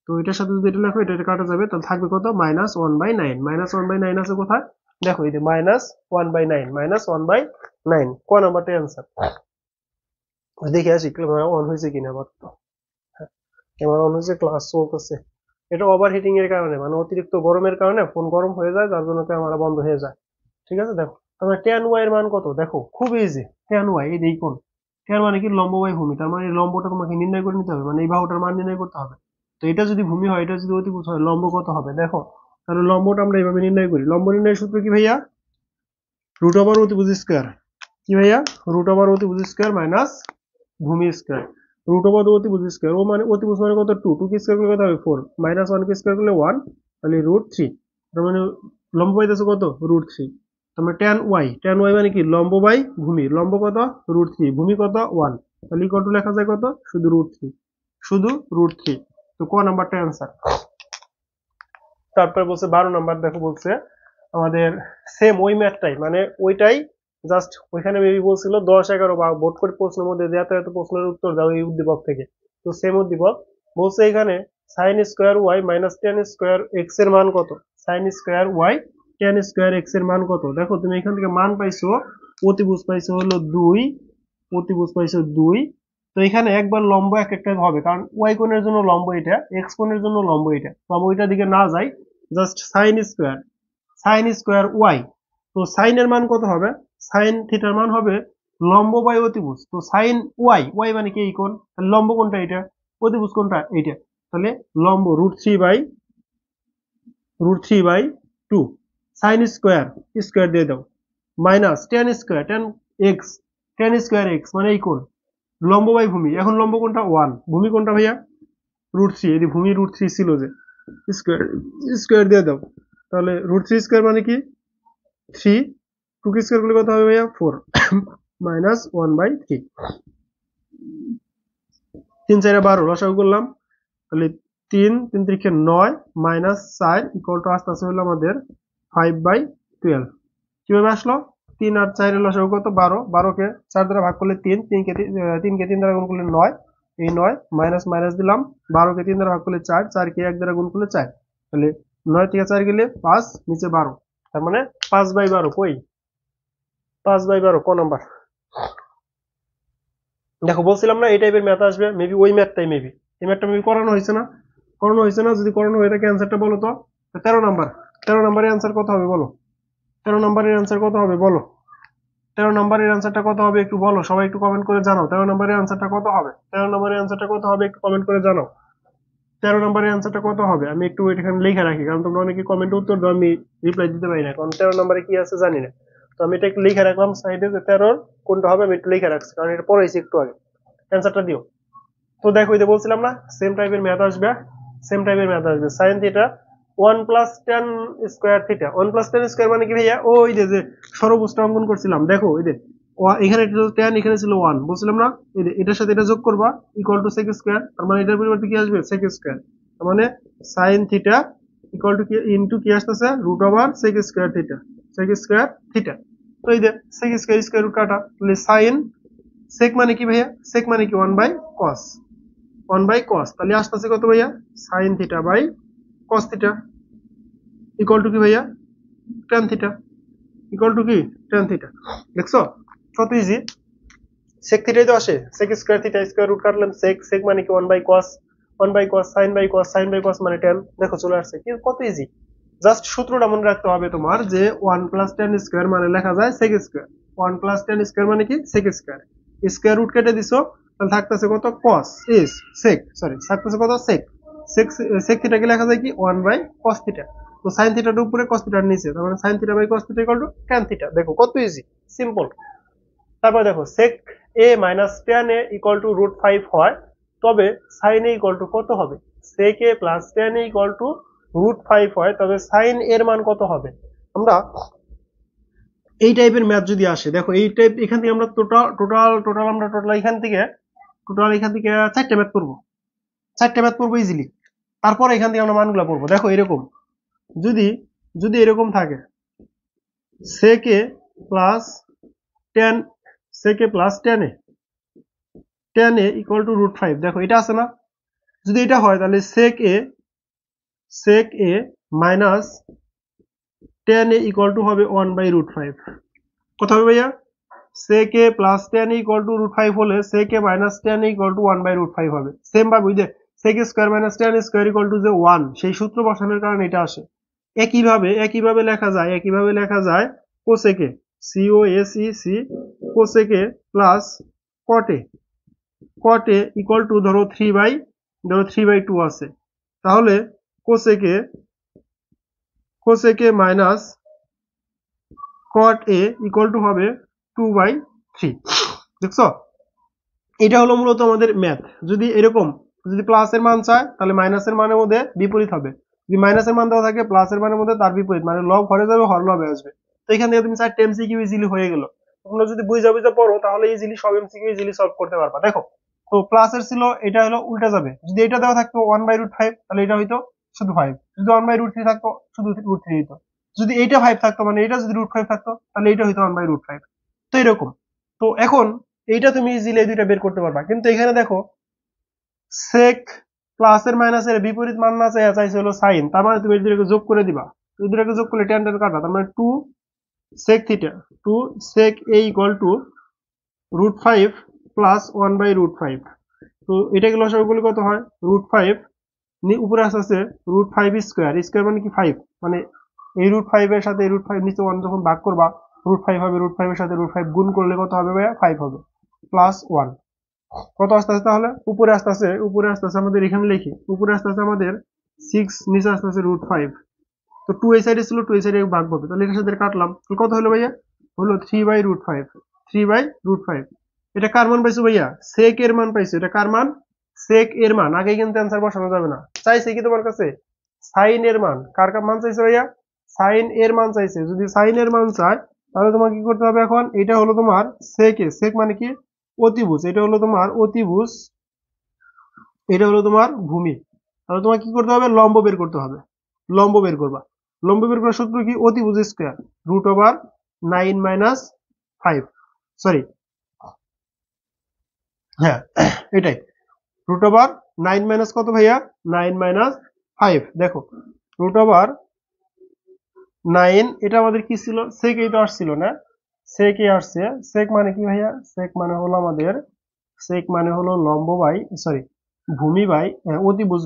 তো এটার সাথে যদি এটা লেখো এটা কাটা যাবে, তাহলে থাকবে কত -1/9, -1/9 আছে কোথায়, দেখো এই যে -1/9, -1/9, ক নাম্বারটা অ্যান্সার, দেখে আসি ক্যামেরা অন হয়েছে কিনা আবার, ক্যামেরা অন হয়েছে, ক্লাস চলতেছে, এটা ওভারহিটিং এর কারণে মানে অতিরিক্ত গরমের কারণে ফোন গরম হয়ে যায়, যার জন্য ক্যামেরা বন্ধ হয়ে যায়, ঠিক আছে। দেখো তাহলে tan y এর মান কত, দেখো খুব ইজি, tan y এই দেখুন কোণ, tan মানে কি লম্ব বাই ভূমি, তার মানে এই লম্বটা তোমাকে নির্ণয় করে নিতে হবে, মানে এই বাহুটার মান নির্ণয় করতে হবে, তো এটা যদি ভূমি হয় এটা যদি অতিভুজ হয় লম্ব কত হবে, দেখো তাহলে লম্বটা আমরা এইভাবে নির্ণয় করি, লম্ব নির্ণয়ের সূত্র কি ভাইয়া, রুট ওভার অতিভুজ স্কয়ার, কি ভাইয়া, রুট ওভার অতিভুজ স্কয়ার মাইনাস ভূমি স্কয়ার, রুট ওভার অতিভুজ স্কয়ার, ও মানে অতিভুজ মানে কত 2, 2 কে স্কয়ার করলে কত হবে 4, মাইনাস 1 কে স্কয়ার করলে 1, তাহলে √3, তার মানে লম্ব পাইতেছে কত √3, তার মানে tan y মানে কি লম্ব বাই ভূমি, লম্ব কত √3, ভূমি কত 1, তাহলে ইকুয়াল টু লেখা যায় কত শুধু √3, শুধু √3, তো ক নাম্বারটা অ্যান্সার। তারপরে বলছে 12 নাম্বার, দেখো বলছে আমাদের সেম ওই ম্যাথটাই মানে ওইটাই, জাস্ট ওইখানে মেবি বলছিল 10 11 বা বোর্ড করে প্রশ্নের মধ্যে যে এত এত প্রশ্নের উত্তর দাও এই উদ্দীপক থেকে, তো সেম উদ্দীপক বলছে এখানে sine square y minus tan square x এর মান কত, sine square y tan square x এর মান কত, দেখো তুমি এখান থেকে মান পাইছো, অতিভুজ পাইছো হলো 2, অতিভুজ পাইছো 2, তো এখানে একবার লম্ব এক একটা হবে, কারণ ওয়াই কোণের জন্য লম্ব এটা, এক্স কোণের জন্য লম্ব এটা, তো আমি ওইটার দিকে না যাই, জাস্ট সাইন স্কোয়ার ওয়াই, তো সাইনের মান কত হবে, সাইন থিটার মান হবে লম্ব বাই অতিভুজ, তো সাইন ওয়াই, ওয়াই মানে কি এই কোণ, লম্ব কোণটা এটা, অতিভুজ কোণটা এইটা, তাহলে লম্ব √3/2, সাইন স্কোয়ার স্কোয়ার দিয়ে দাও, minus tan square x, ten square x মানে এই কোণ, লম্ব বাই ভূমি, এখন লম্ব কোণটা 1, ভূমি কোণটা ভাইয়া √3, এই ভূমি √3 ছিল যে, স্কোয়ার স্কোয়ার দিয়ে দাও, তাহলে √3 স্কোয়ার মানে কি 3, 2 কে স্কোয়ার করলে কত হবে ভাইয়া 4, মাইনাস 1/3, 3 4 12 লসাগু করলাম, তাহলে 3 3 3 9 মাইনাস 4 ইকুয়াল টু আসতে হলো আমাদের 5/12, কিভাবে আসলো, 3 আর 4 এর লসাগু কত 12, 12 কে 4 দ্বারা ভাগ করলে 3, 3 কে 3 দ্বারা গুণ করলে 9, এই 9 মাইনাস মাইনাস দিলাম, 12 কে 3 দ্বারা ভাগ করলে 4, 4 কে 1 দ্বারা গুণ করলে 4, তাহলে 9 থেকে 4 গেলে 5, নিচে 12, তার মানে 5/12, কই 5/12 ক নাম্বার, দেখো বলছিলাম না এই টাইপের ম্যাথ আসবে, মেবি ওই ম্যাথটাই মেবি, এই ম্যাথটা মেবি করানো হয়েছে না, করানো হয়েছে না, যদি করানো হয়ে থাকে অ্যান্সারটা বলো তো, 13 নাম্বার, 13 নাম্বারের অ্যান্সার কত হবে বলো, 13 নাম্বারের অ্যান্সার কত হবে বলো, 13 নাম্বারের অ্যান্সারটা কত হবে একটু বলো, সবাই একটু কমেন্ট করে জানাও, 13 নাম্বারের অ্যান্সারটা কত হবে, 13 নাম্বারের অ্যান্সারটা কত হবে একটু কমেন্ট করে জানাও, 13 নাম্বারের অ্যান্সারটা কত হবে, আমি একটু এখানে লিখে রাখি, কারণ তোমরা অনেকে কমেন্টে উত্তর দাও আমি রিপ্লাই দিতে পারি না, কারণ 13 নাম্বারে কি আছে জানি না, তো আমি এটা একটু লিখে রাখলাম সাইডে, যাতে আরো কোনটা হবে আমি একটু লিখে রাখছি, কারণ এটা পড়াইছি একটু আগে। অ্যান্সারটা দিও। তো দেখো, এই যে বলছিলাম না সেম টাইপের ম্যাথ আসবে, সেম টাইপের ম্যাথ আসবে। Sine theta 1 + tan square theta, 1 + tan square মানে কি ভাইয়া? ওই যে ষড়ভুজটা অঙ্কন করছিলাম, দেখো এই যে এখানে ছিল tan, এখানে ছিল 1, বলছিলাম না? এই যে এটার সাথে এটা যোগ করবা, ইকুয়াল টু sec স্কয়ার, তার মানে এটার পরিবর্তে কি আসবে? sec square. তার মানে সাইন থিটা ইকুয়াল টু কি ইনটু কি আসতেছে? √sec square theta, sec square theta. তো এই যে sec স্কয়ার স্কয়ার রুট কাটা, তাহলে সাইন sec মানে কি ভাইয়া? sec মানে কি 1/cos, 1/cos, তাহলে আসতেছে কত ভাইয়া? Sine theta by cos theta equal to কি ভাইয়া? tan থিটা ইকুয়াল টু কি? tan theta. দেখছো কত ইজি? sec থিটাই তো আসে, sec square theta square root কাটলাম, sec sec মানে কি 1/cos, 1/cos, sin/cos, sin/cos মানে tan। দেখো চলে আসছে, কি কত ইজি। জাস্ট সূত্রটা মনে রাখতে হবে তোমার, যে 1 + tan স্কয়ার মানে লেখা যায় sec স্কয়ার, 1 + tan স্কয়ার মানে কি? sec square. স্কয়ার রুট কেটে দিছো, তাহলে থাকতেছে কত? cos is sec, সরি থাকতেছে কত? sec, sec sec থিটা কি লেখা যায় কি? 1/cos theta. তো sin থিটার উপরে cos থিটার নিচে, তার মানে sin theta by cos theta equal to tan theta. দেখো কত ইজি, সিম্পল। তারপর দেখো sec a minus tan a equal to √5 হয়, তবে sin a ইকুয়াল টু কত হবে? sec a plus tan a equal to √5 হয়, তবে sin এর মান কত হবে? আমরা এই টাইপের ম্যাথ যদি আসে, দেখো এই টাইপ, এখান থেকে আমরা টোটাল এখান থেকে 4টে ম্যাথ করবো, 4টে ম্যাথ করবো ইজিলি। তারপর এখান থেকে আমরা মানগুলা করবো। দেখো এরকম যদি যদি এরকম থাকে sec a plus tan, sec a plus tan a equal to √5, দেখো এটা আছে না? যদি এটা হয় তাহলে sec a minus tan a equal two হবে 1/√5। কত হবে ভাইয়া? sec a plus tan a equal to √5 হলে sec a minus tan a equal two 1/√5 হবে। সেম ভাবে ওই যে sec square minus tan square equal to যে 1, সেই সূত্র বসানোর কারণে এটা আসে। একইভাবে লেখা যায় cosec a, cosec a plus cot a equal two ধরো 3/2 আছে, তাহলে cosec a minus cot a equal two হবে 2/3। দেখছো, এটা হলো মূলত আমাদের ম্যাথ। যদি এরকম, যদি প্লাসের মান চায় তাহলে মাইনাসের মানের মধ্যে বিপরীত হবে, যদি মাইনাসের মান দেওয়া থাকে প্লাসের মানের মধ্যে তার বিপরীত, মানে লব হরে যাবে, হর লবে আসবে। তো এখান থেকে তুমি 4টে এমসিকিউ ইজিলি হয়ে গেল। তোমরা যদি বুঝা পড়ো তাহলে ইজিলি সব এমসিকিউ ইজিলি সলভ করতে পারবা। দেখো, তো প্লাসের ছিল, এটা হলো উল্টা যাবে। যদি এটা দেওয়া থাকতো 1/√5, তাহলে এটা হইতো শুধু 5। যদি 1/√3 থাকতো, শুধু √3 হইতো। যদি এইটা 5 থাকতো, মানে এটা যদি √5 থাকতো, তাহলে এটা হইতো 1/√5। তো এরকম। তো এখন এইটা তুমি ইজিলি এই দুইটা বের করতে পারবা। কিন্তু এখানে দেখো sec প্লাসের মাইনাসের বিপরীত মান না চাইছে হলো sin, তার মানে তুমি এই দুটোকে যোগ করে দিবা। এই দুটোকে যোগ করলে tan কাটা, তার মানে 2 sec theta, 2 sec a equal to √5 plus 1/√5। তো এটাকে লসাগু করলে কত হয়? √5 উপরে আসছে √5 স্কয়ার, স্কয়ার মানে কি 5, মানে এই √5 এর সাথে এই √5 নিচে 1 যখন ভাগ করবা, √5 হবে, √5 এর সাথে √5 গুণ করলে কত হবে ভাইয়া? 5 হবে, প্লাস 1। কত আসতেছে তাহলে? উপরে আসতেছে আমাদের, এখানে লিখি, উপরে আসতেছে আমাদের 6, নিচে আসতেছে √5। তো 2 এই সাইডে ছিল, 2 এই সাইডে ভাগ হবে, তাহলে এটার সাথে কাটলাম, তাহলে কত হলো ভাইয়া? হলো 3/√5, 3/√5। এটা কার মান পাইছো ভাইয়া? sec এর মান পাইছো। এটা কার মান? sec এর মান। আগে কিন্তু অ্যান্সার বসানো যাবে না। চাইছে কি তোমার কাছে? sin এর মান। কার মান চাইছে ভাইয়া? sin এর মান চাইছে। যদি sin এর মান চায়, তাহলে তোমাকে কি করতে হবে এখন? এটা হলো তোমার sec এ, sec মানে কি? অতিভুজ। এটা হলো তোমার অতিভুজ, এটা হলো তোমার ভূমি। তাহলে তোমাকে কি করতে হবে? লম্ব বের করতে হবে। লম্ব বের করবা। লম্ব বের করার সূত্র কি? অতিভুজ স্কয়ার, √9 - 5, সরি, হ্যাঁ এটাই, √9 কত ভাইয়া? 9 - 5। দেখো √9, এটা আমাদের কি ছিল? sec এই তো আসছিল না? sec এ আসছে। sec মানে কি ভাইয়া? sec মানে হলো আমাদের, sec মানে হলো লম্ব বাই, সরি, ভূমি বাই, অতিভুজ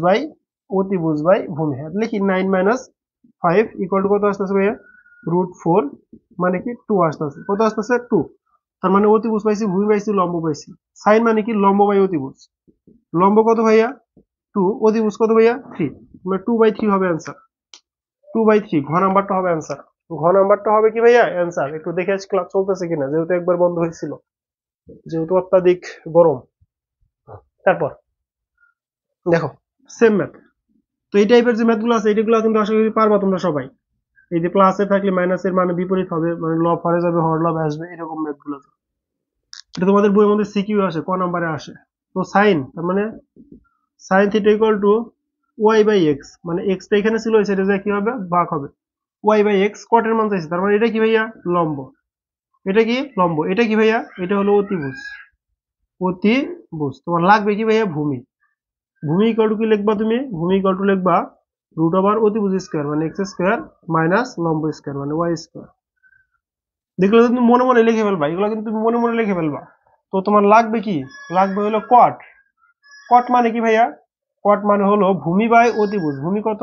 বাই ভূমি। হ্যাঁ, লিখি 9 - 5 ইকুয়াল টু কত আসতেছে ভাইয়া? √4 মানে কি 2 আসতেছে। কত আসতেছে? 2। তার মানে অতিভুজ পাইছি, ভূমি পাইছি, লম্ব পাইছি। সাইন মানে কি? লম্ব বাই অতিভুজ। লম্ব কত ভাইয়া? 2, অতিভুজ কত ভাইয়া? 3, মানে 2/3 হবে অ্যান্সার। 2/3 ঘ নাম্বারটা হবে অ্যান্সার। ঘ নাম্বারটা হবে কি ভাইয়া অ্যান্সার। একটু দেখে ক্লাস চলতেছে কিনা, যেহেতু একবার বন্ধ হয়েছিল, যেহেতু অত্যাধিক গরম। তারপর দেখো সেম ম্যাথ। তো এই টাইপের যে ম্যাথগুলো আছে এইগুলো কিন্তু আশা করি পারবা তোমরা সবাই। এই যে প্লাসে থাকলে মাইনাসের মানে বিপরীত হবে, মানে লব হরে যাবে হর লব আসবে, এরকম ম্যাথগুলো। এটা তোমাদের বইয়ের মধ্যে সিকিউ আসে, ক নাম্বারে আসে। তো সাইন, তার মানে sine theta equal to y by x, মানে এক্সটা এখানে ছিল, সেটা যে কি হবে ভাগ হবে ওয়াই বাই এক্স। কটের মান চাইছে, তার মানে এটা কি ভাইয়া লম্ব, এটা কি লম্ব, এটা কি ভাইয়া এটা হলো অতিভুজ। অতিভুজ তোমার লাগবে কি ভাইয়া ভূমি। ভূমি ইকুয়াল টু কি লিখবা তুমি, ভূমি ইকুয়াল টু লিখবা রুট ওভার অতিভুজ স্কয়ার মানে এক্স স্কয়ার মাইনাস লম্ব স্কয়ার মানে ওয়াই স্কয়ার। দেখলে তুমি মনে মনে লিখে ফেলবা, এগুলো কিন্তু তুমি মনে মনে লিখে ফেলবা। তো তোমার লাগবে কি, লাগবে হলো কট। কট মানে কি ভাইয়া, কট মানে হলো ভূমি বাই অতিভুজ। ভূমি কত,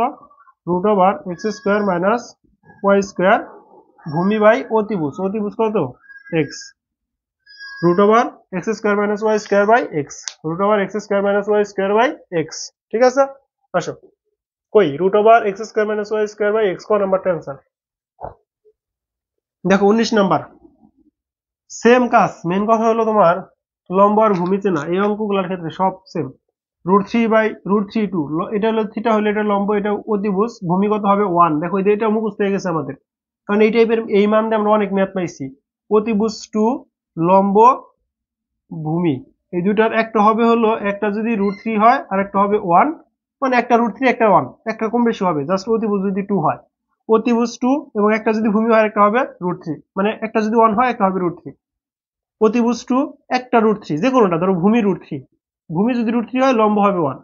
root over x square minus y square, ভূমি বাই অতিভুজ, অতিভুজ কত x, root over x square minus y square by x, root over x square minus y square by x. ঠিক আছে, আসো কই root over x square minus y square by x, ক নাম্বারটা অ্যান্সার। দেখো 19 নাম্বার, সেম কাজ। মেন কথা হলো তোমার লম্ব আর ভূমি চেনা, এই অঙ্কগুলোর ক্ষেত্রে সব সেম। √3/√3 2, এটা হলো থিটা, হলে এটা লম্ব, এটা অতিভুজ, ভূমি কত হবে 1। দেখো এটা মুখস্থ হয়ে গেছে আমাদের, কারণ এই টাইপের এই মান দিয়ে আমরা অনেক ম্যাথ পাইছি। অতিভুজ 2, লম্ব, ভূমি, এই দুটার একটা হবে হলো, একটা যদি √3 হয় আর একটা হবে 1, মানে একটা √3 একটা 1, একটা কম বেশি হবে, জাস্ট অতিভুজ যদি 2 হয়। অতিভুজ 2 এবং একটা যদি ভূমি হয় একটা হবে √3, মানে একটা যদি 1 হয় একটা হবে √3। অতিভুজ 2 একটা √3, যে কোনোটা ধরো, ভূমি √3, ভূমি যদি √3 হয় লম্ব হবে 1,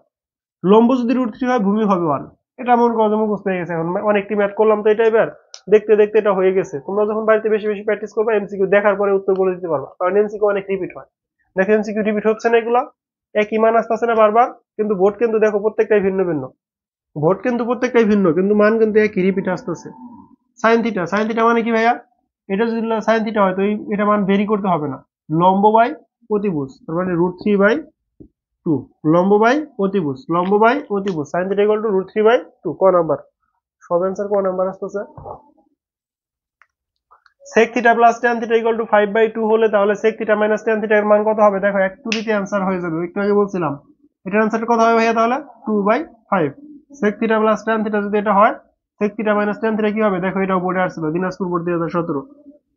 লম্ব যদি √3 হয় ভূমি হবে 1। এটা এমন কথা মুখস্থ হয়ে গেছে। এখন অনেকটি ম্যাথ করলাম তো এটা, এবার দেখতে দেখতে এটা হয়ে গেছে। তোমরা যখন বাড়িতে বেশি বেশি প্র্যাকটিস করবে এমসিকিউ দেখার পরে উত্তর বলে দিতে পারবা, কারণ এমসিকিউ অনেক রিপিট হয়। দেখো এমসিকিউ রিপিট হচ্ছে না, এগুলা একই মান আসতেছে না বারবার, কিন্তু ভোট কিন্তু দেখো প্রত্যেকটাই ভিন্ন ভিন্ন, ভোট কিন্তু প্রত্যেকটাই ভিন্ন, কিন্তু মান কিন্তু একই রিপিট আসতেছে। সাইন থিটা, সাইন থিটা মানে কি ভাইয়া, এটা যদি সাইন থিটা হয় তো এটা মান ভেরি করতে হবে না, লম্ব বাই অতিভুজ, তার মানে √3/2, লম্ব বাই অতিভুজ, লম্ব বাই অতিভুজ, সাইন থিটা ইকুয়াল টু √3/2, ক নাম্বার সব অ্যান্সার ক নাম্বার আসতেছে। sec theta plus tan theta equal two 5/2 হলে তাহলে sec theta minus tan theta এর মান কত হবে, দেখো এক টুরিতে অ্যান্সার হয়ে যাবে, একটু আগে বলছিলাম। এটার অ্যান্সারটা কত হবে ভাইয়া, তাহলে 2/5। sec theta plus tan theta যদি এটা হয়, sec theta minus tan theta কি হবে, দেখো এটাও বোর্ডে আসছিল, দিনাজপুর বোর্ড 2017।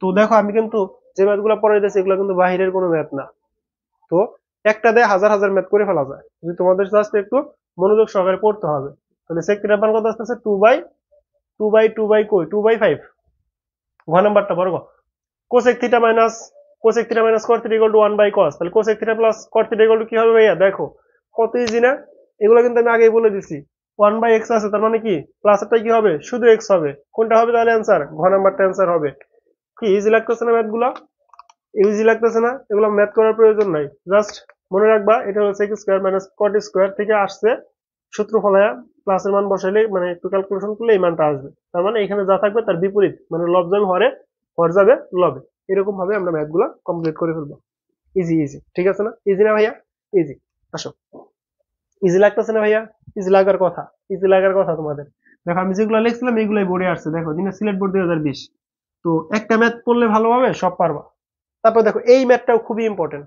তো দেখো আমি কিন্তু যে ম্যাথগুলো পড়াইতেছি এগুলো কিন্তু বাহিরের কোনো ম্যাথ না। তো একটা দিয়ে হাজার হাজার ম্যাথ করে ফেলা যায়, যদি তোমাদের জাস্ট একটু মনোযোগ সহকারে পড়তে হবে। তাহলে sec থিটার মান কত আসতেছে, 2/2/5, ঘ নাম্বারটা বড়। কোসেক থিটা মাইনাস কট থিটা ইকুয়াল টু 1/cos, তাহলে cosec theta plus cot theta equal to কি হবে ভাইয়া, দেখো কত ইজি না। এগুলো কিন্তু আমি আগেই বলে দিছি, 1/x আছে, তার মানে কি প্লাসেরটা কি হবে, শুধু x হবে। কোনটা হবে তাহলে অ্যান্সার, ঘ নাম্বারটা অ্যান্সার হবে। কি ইজি লাগতেছে না ম্যাথগুলো, ইজি লাগতেছে না, এগুলো ম্যাথ করার প্রয়োজন নাই, জাস্ট মনে রাখবা এটা হচ্ছে sec square minus cot square থেকে আসছে, সূত্র ফলায়া প্লাসের মান বসাইলে মানে একটু ক্যালকুলেশন করলে এই মানটা আসবে। তার মানে এখানে যা থাকবে তার বিপরীত, মানে লব যাবে হরে, হর যাবে লবে, এরকম ভাবে আমরা ম্যাথ গুলা কমপ্লিট করে ফেলবো। ইজি ইজি, ঠিক আছে না, ইজি না ভাইয়া, ইজি। আসো, ইজি লাগতেছে না ভাইয়া, ইজি লাগার কথা, ইজি লাগার কথা তোমাদের। দেখো আমি যেগুলো লিখছিলাম এগুলাই বোর্ডে আসছে, দেখো দিনে সিলেট বোর্ড 2020। তো একটা ম্যাথ পড়লে ভালোভাবে সব পারবা। তারপর দেখো এই ম্যাথটাও খুবই ইম্পর্টেন্ট।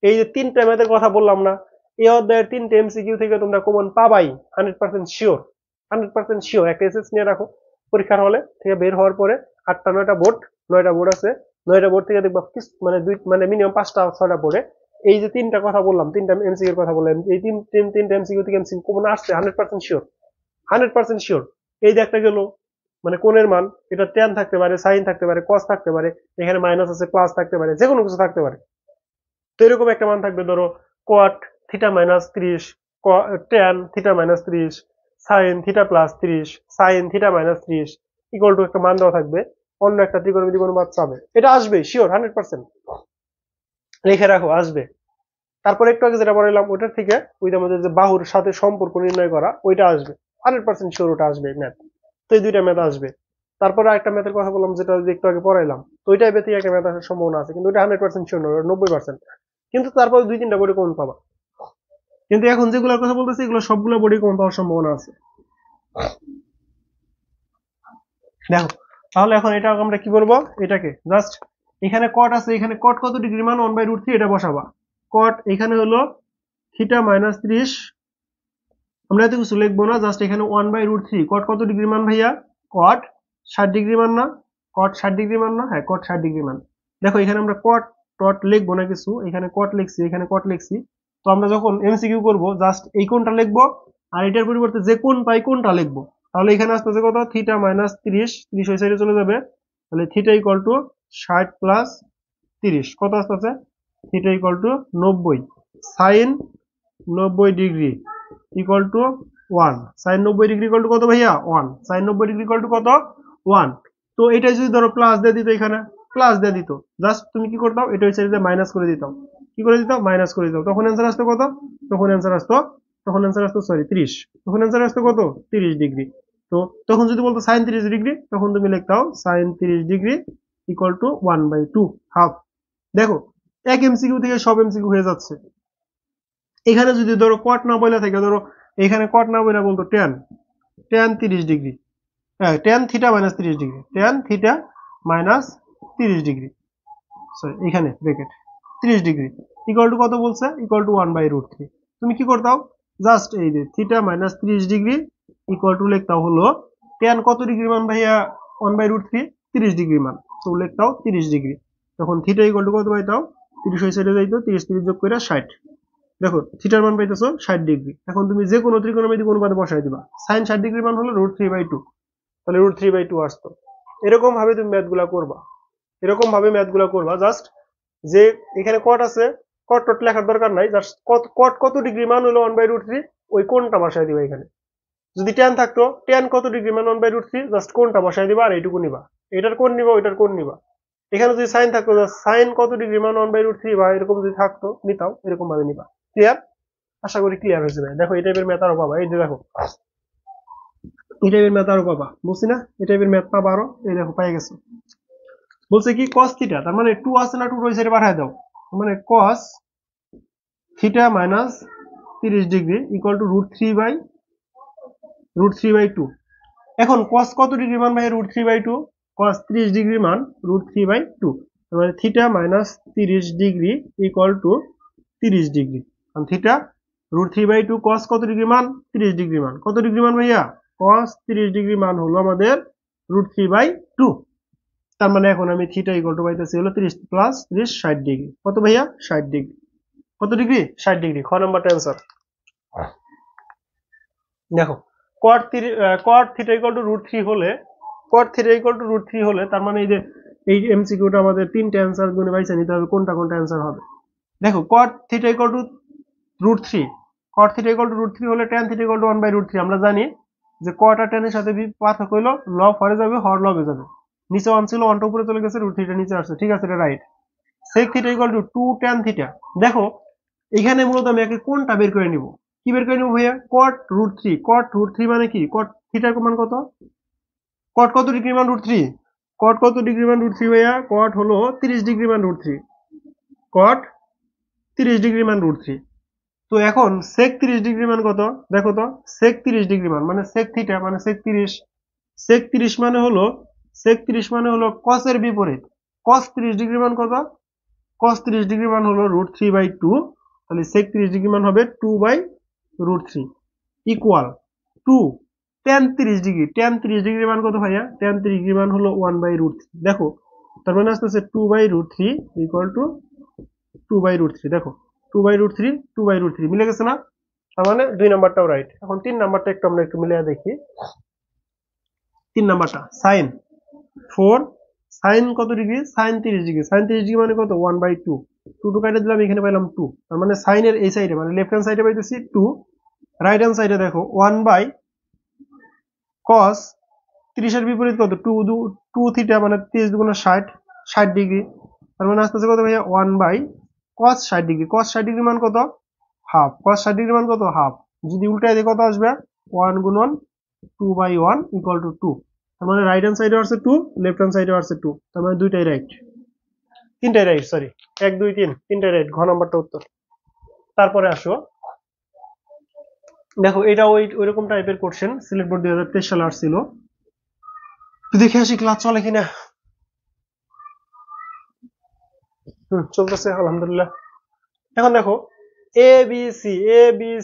এই যে তিনটা ম্যাথের কথা বললাম না, এই অধ্যায়ের তিনটে এমসিকিউ থেকে তোমরা কমন পাবাই, 100% শিওর, 100% শিওর। একটা এসএস নিয়ে রাখো, পরীক্ষার হলে থেকে বের হওয়ার পরে 8টা 9টা বোর্ড, 9টা বোর্ড আছে, 9টা বোর্ড থেকে দেখবা মানে মানে মিনিমাম 5টা 6টা বোর্ডে এই যে তিনটা কথা বললাম, তিনটা এমসিকিউর কথা বললাম, এই তিনটা এমসিকিউ থেকে এমসিকিউ কমন আসছে 100% শিওর, 100% শিওর। এই যে একটা গেল মানে কোণের মান, এটা ট্যান থাকতে পারে, সাইন থাকতে পারে, কস থাকতে পারে, এখানে মাইনাস আছে, প্লাস থাকতে পারে, যে কোনো কিছু থাকতে পারে। তো এরকম একটা মান থাকবে, ধরো কট theta minus 30, tan theta minus 30, sine theta plus 30, sine theta minus 30 equal to একটা মান দেওয়া থাকবে, অন্য একটা ত্রিকোণমিতি অনুপাত পাবে, এটা আসবে শিওর 100%, লিখে রাখো আসবে। তারপর একটু আগে যেটা বললাম ওটার থেকে ওইটা আমাদের যে বাহুর সাথে সম্পর্ক নির্ণয় করা ওইটা আসবে, 100% শিওর ওটা আসবে ম্যাথ। তো এই দুইটা ম্যাথ আসবে। তারপরে একটা ম্যাথের কথা বললাম যেটা একটু আগে পড়াইলাম, তো ওইটাই ব্যতীত একটা ম্যাথ আসার সম্ভাবনা আছে, কিন্তু ওইটা 100% শিওর নয়, 90%। কিন্তু তারপর 2-3টা বোর্ডে কমন পাবা। কিন্তু এখন যেগুলোর কথা বলতেছি এগুলো সবগুলো বোর্ডে কমন পাওয়ার সম্ভাবনা আছে। দেখো তাহলে এখন এটা আমরা কি করব, এটাকে জাস্ট এখানে কট আছে, এখানে কট কত ডিগ্রি মান 1/√3 এটা বসাবা। কট এখানে হলো থিটা মাইনাস 30, আমরা এত কিছু লিখবো না, জাস্ট এখানে 1/√3 কট কত ডিগ্রি মান ভাইয়া, কট 60 ডিগ্রি মান না, কট 60 ডিগ্রি মান না, হ্যাঁ কট 60 ডিগ্রি মান। দেখো এখানে আমরা কট টট লিখবো না কিছু, এখানে কট লিখছি, এখানে কট লিখছি। তো আমরা যখন এমসিকিউ করব জাস্ট এই কোণটা লিখবো, আর এটার পরিবর্তে যে কোণ পাই কোণটা লিখবো। তাহলে এখানে আসতেছে কত, থিটা মাইনাস 30, 30 ওই সাইডে চলে যাবে, তাহলে থিটা ইকুয়াল টু 60 প্লাস 30 কত আসতেছে, theta equal to 90, sine 90 degree equal to 1, sine 90 degree equal to কত ভাইয়া, 1, সাইন 90 ডিগ্রি ইকুয়াল টু কত, 1। তো এটা যদি ধরো প্লাস দিয়ে দিত, এখানে প্লাস দিয়ে দিত, জাস্ট তুমি কি করতাম, এটা হচ্ছে যে মাইনাস করে দিতাম, কি করে দিতাম, মাইনাস করে দিতাম, তখন অ্যান্সার আসতো কত, তখন অ্যান্সার আসতো, সরি 30, তখন অ্যান্সার আসতো কত, 30 ডিগ্রি। তো তখন যদি বলতো সাইন 30 ডিগ্রি, তখন তুমি লিখতাও sine 30 degree equal to 1/2 half. দেখো এক এমসিকিউ থেকে সব এমসিকিউ হয়ে যাচ্ছে। এখানে যদি ধরো কট না বলে থাকে, ধরো এখানে কট না বলে বলতো ট্যান, ট্যান 30 ডিগ্রি, হ্যাঁ tan theta minus 30 degree, tan theta minus 30 degree, sorry এখানে ব্র্যাকেট 30 ডিগ্রি ইকুয়াল টু কত বলছে, ইকুয়াল টু 1/√3। তুমি কি করতাও, জাস্ট এই যে theta minus 30 degree equal to লিখতাও হলো ট্যান কত ডিগ্রি মান ভাইয়া, 1/√3, 30 ডিগ্রি মান, তো লিখতাও 30 ডিগ্রি। তখন থিটা ইকুয়াল টু কত পাইতাও, 30 ওই সাইডে যাইতো, 30 30 যোগ করে 60। দেখো থিটার মান পাইতেছো 60 ডিগ্রি। এখন তুমি যে কোনো ত্রিকোণমিতিক অনুপাতে বসাই দিবা, সাইন 60 ডিগ্রি মান হলো √3/2, তাহলে √3/2 আসতো। এরকম ভাবে তুমি ম্যাথগুলা করবা, এরকম ভাবে ম্যাথগুলা করবা, জাস্ট যে এখানে কট আছে, কট টট লেখার দরকার নাই, জাস্ট কট কত ডিগ্রি মান হলো 1/√3, ওই কোণটা বসাই দিবা এখানে। যদি ট্যান থাকতো, ট্যান কত ডিগ্রি মান 1/√3, জাস্ট কোণটা বসাই দিবা আর এইটুকু নিবা, এটার কোণ নিবা ওইটার কোণ নিবা। এখানে যদি সাইন থাকতো, সাইন কত ডিগ্রি মান 1/√3 বা এরকম যদি থাকতো, নিতাও এরকম ভাবে নিবা। ক্লিয়ার, আশা করি ক্লিয়ার হয়েছে ভাই। দেখো এই টাইপের ম্যাথ আরো পাবা, এই যে দেখো এই টাইপের ম্যাথ আরো পাবা, বুঝছি না, এই টাইপের ম্যাথ পাবা আরো, এই দেখো পাই গেছো। বলছে কি cos থিটা, তার মানে 2 আছে না, 2 ওই সাইডে পাঠায় দাও, মানে cos theta minus 30 degree equal two √3/2। এখন cos কত ডিগ্রি মান ভাই, √3/2, cos 30 ডিগ্রি মান √3/2, তার মানে theta minus 30 degree equal two 30 degree, কারণ থিটা √3/2 cos কত ডিগ্রি মান, 30 ডিগ্রি মান, কত ডিগ্রি মান ভাইয়া, cos 30 ডিগ্রি মান হলো আমাদের √3/2। তার মানে এখন আমি থিটা ইকুয়াল টু পাইতেছি হলো 30 প্লাস 30 60 ডিগ্রি, কত ভাইয়া 60 ডিগ্রি, কত ডিগ্রি 60 ডিগ্রি, খ নাম্বারটা অ্যান্সার। দেখো cot থিটা ইকুয়াল টু √3 হলে, cot থিটা ইকুয়াল টু √3 হলে তার মানে এই যে এই এমসিকিউটা আমাদের তিনটা অ্যান্সার গুনে বাইছে নিতে হবে কোনটা কোনটা অ্যান্সার হবে। দেখো cot theta equal two √3, cot theta equal two √3 হলে tan থিটা ইকুয়াল টু 1/√3। আমরা জানি যে cot আর tan এর সাথে পার্থক্য হলো লব হরে যাবে, হর লবে যাবে, নিচে 1 ছিল 1টা উপরে চলে গেছে, √3 টা নিচে আসছে, ঠিক আছে এটা right. sec theta equal to 2 tan theta. দেখো এখানে মূলত আমি একে কোনটা বের করে নিব, কি বের করে নিব ভাইয়া, cot √3 মানে কি, cot থিটার মান কত, cot কত ডিগ্রি মান √3, cot কত ডিগ্রি মান √3 ভাইয়া, cot হলো 30 ডিগ্রি মান √3, cot 30 ডিগ্রি মান √3। তো এখন sec 30 ডিগ্রি মান কত, দেখো তো sec 30 ডিগ্রি মান মানে sec থিটা মানে sec 30, sec 30 মানে হলো, sec 30 মানে হলো cos এর বিপরীত, cos 30 ডিগ্রি মান কত, cos 30 ডিগ্রি মান হলো √3/2, তাহলে sec 30 ডিগ্রি মান হবে 2/√3 equal to tan 30 degree, tan 30 degree মান কত ভাইয়া, tan 30 ডিগ্রি মান হলো 1/√3। দেখো তার মানে আসতেছে 2/√3 ইকুয়াল টু 2/√3। দেখো 2/√3 2/√3 মিলে গেছে না, তার মানে 2 নাম্বারটাও রাইট। এখন 3 নাম্বারটা একটু আমরা একটু মিলিয়ে দেখি। 3 নাম্বারটা sin 4, sin কত degree, sin 30 degree, sin 30 degree মানে কত 1/2, 2 কাটে দিলাম, এখানে পাইলাম 2, তার মানে sin এর এই সাইডে মানে লেফট হ্যান্ড সাইডে পাইতেছি 2, রাইট হ্যান্ড সাইডে দেখো 1/cos 30 এর বিপরীত কত 2 থিটা মানে 30 দুগুণ 60, 60 ডিগ্রি, তার মানে আসতেছে কত ভাইয়া 1/cos 60 ডিগ্রি, cos 60 ডিগ্রি মান কত হাফ, cos 60 ডিগ্রি মান কত হাফ, যদি উল্টায় দিই কত আসবে 1 গুণন 2/1 ইকুয়াল টু 2, তার মানে রাইট হ্যান্ড সাইডে আসছে 2, লেফট হ্যান্ড সাইডে আসছে 2, তার মানে দুইটাই রাইট, তিনটাই রাইট, সরি 1 2 3 তিনটাই রাইট, ঘ নাম্বারটা উত্তর। তারপরে আসো দেখো এটা ওইরকম টাইপের কোশ্চেন সিলেট বোর্ড 2023 সালে আসছিল। দেখে আসি ক্লাস চলে কিনা। চলতেছে আলহামদুলিল্লাহ। এখন দেখো এ বি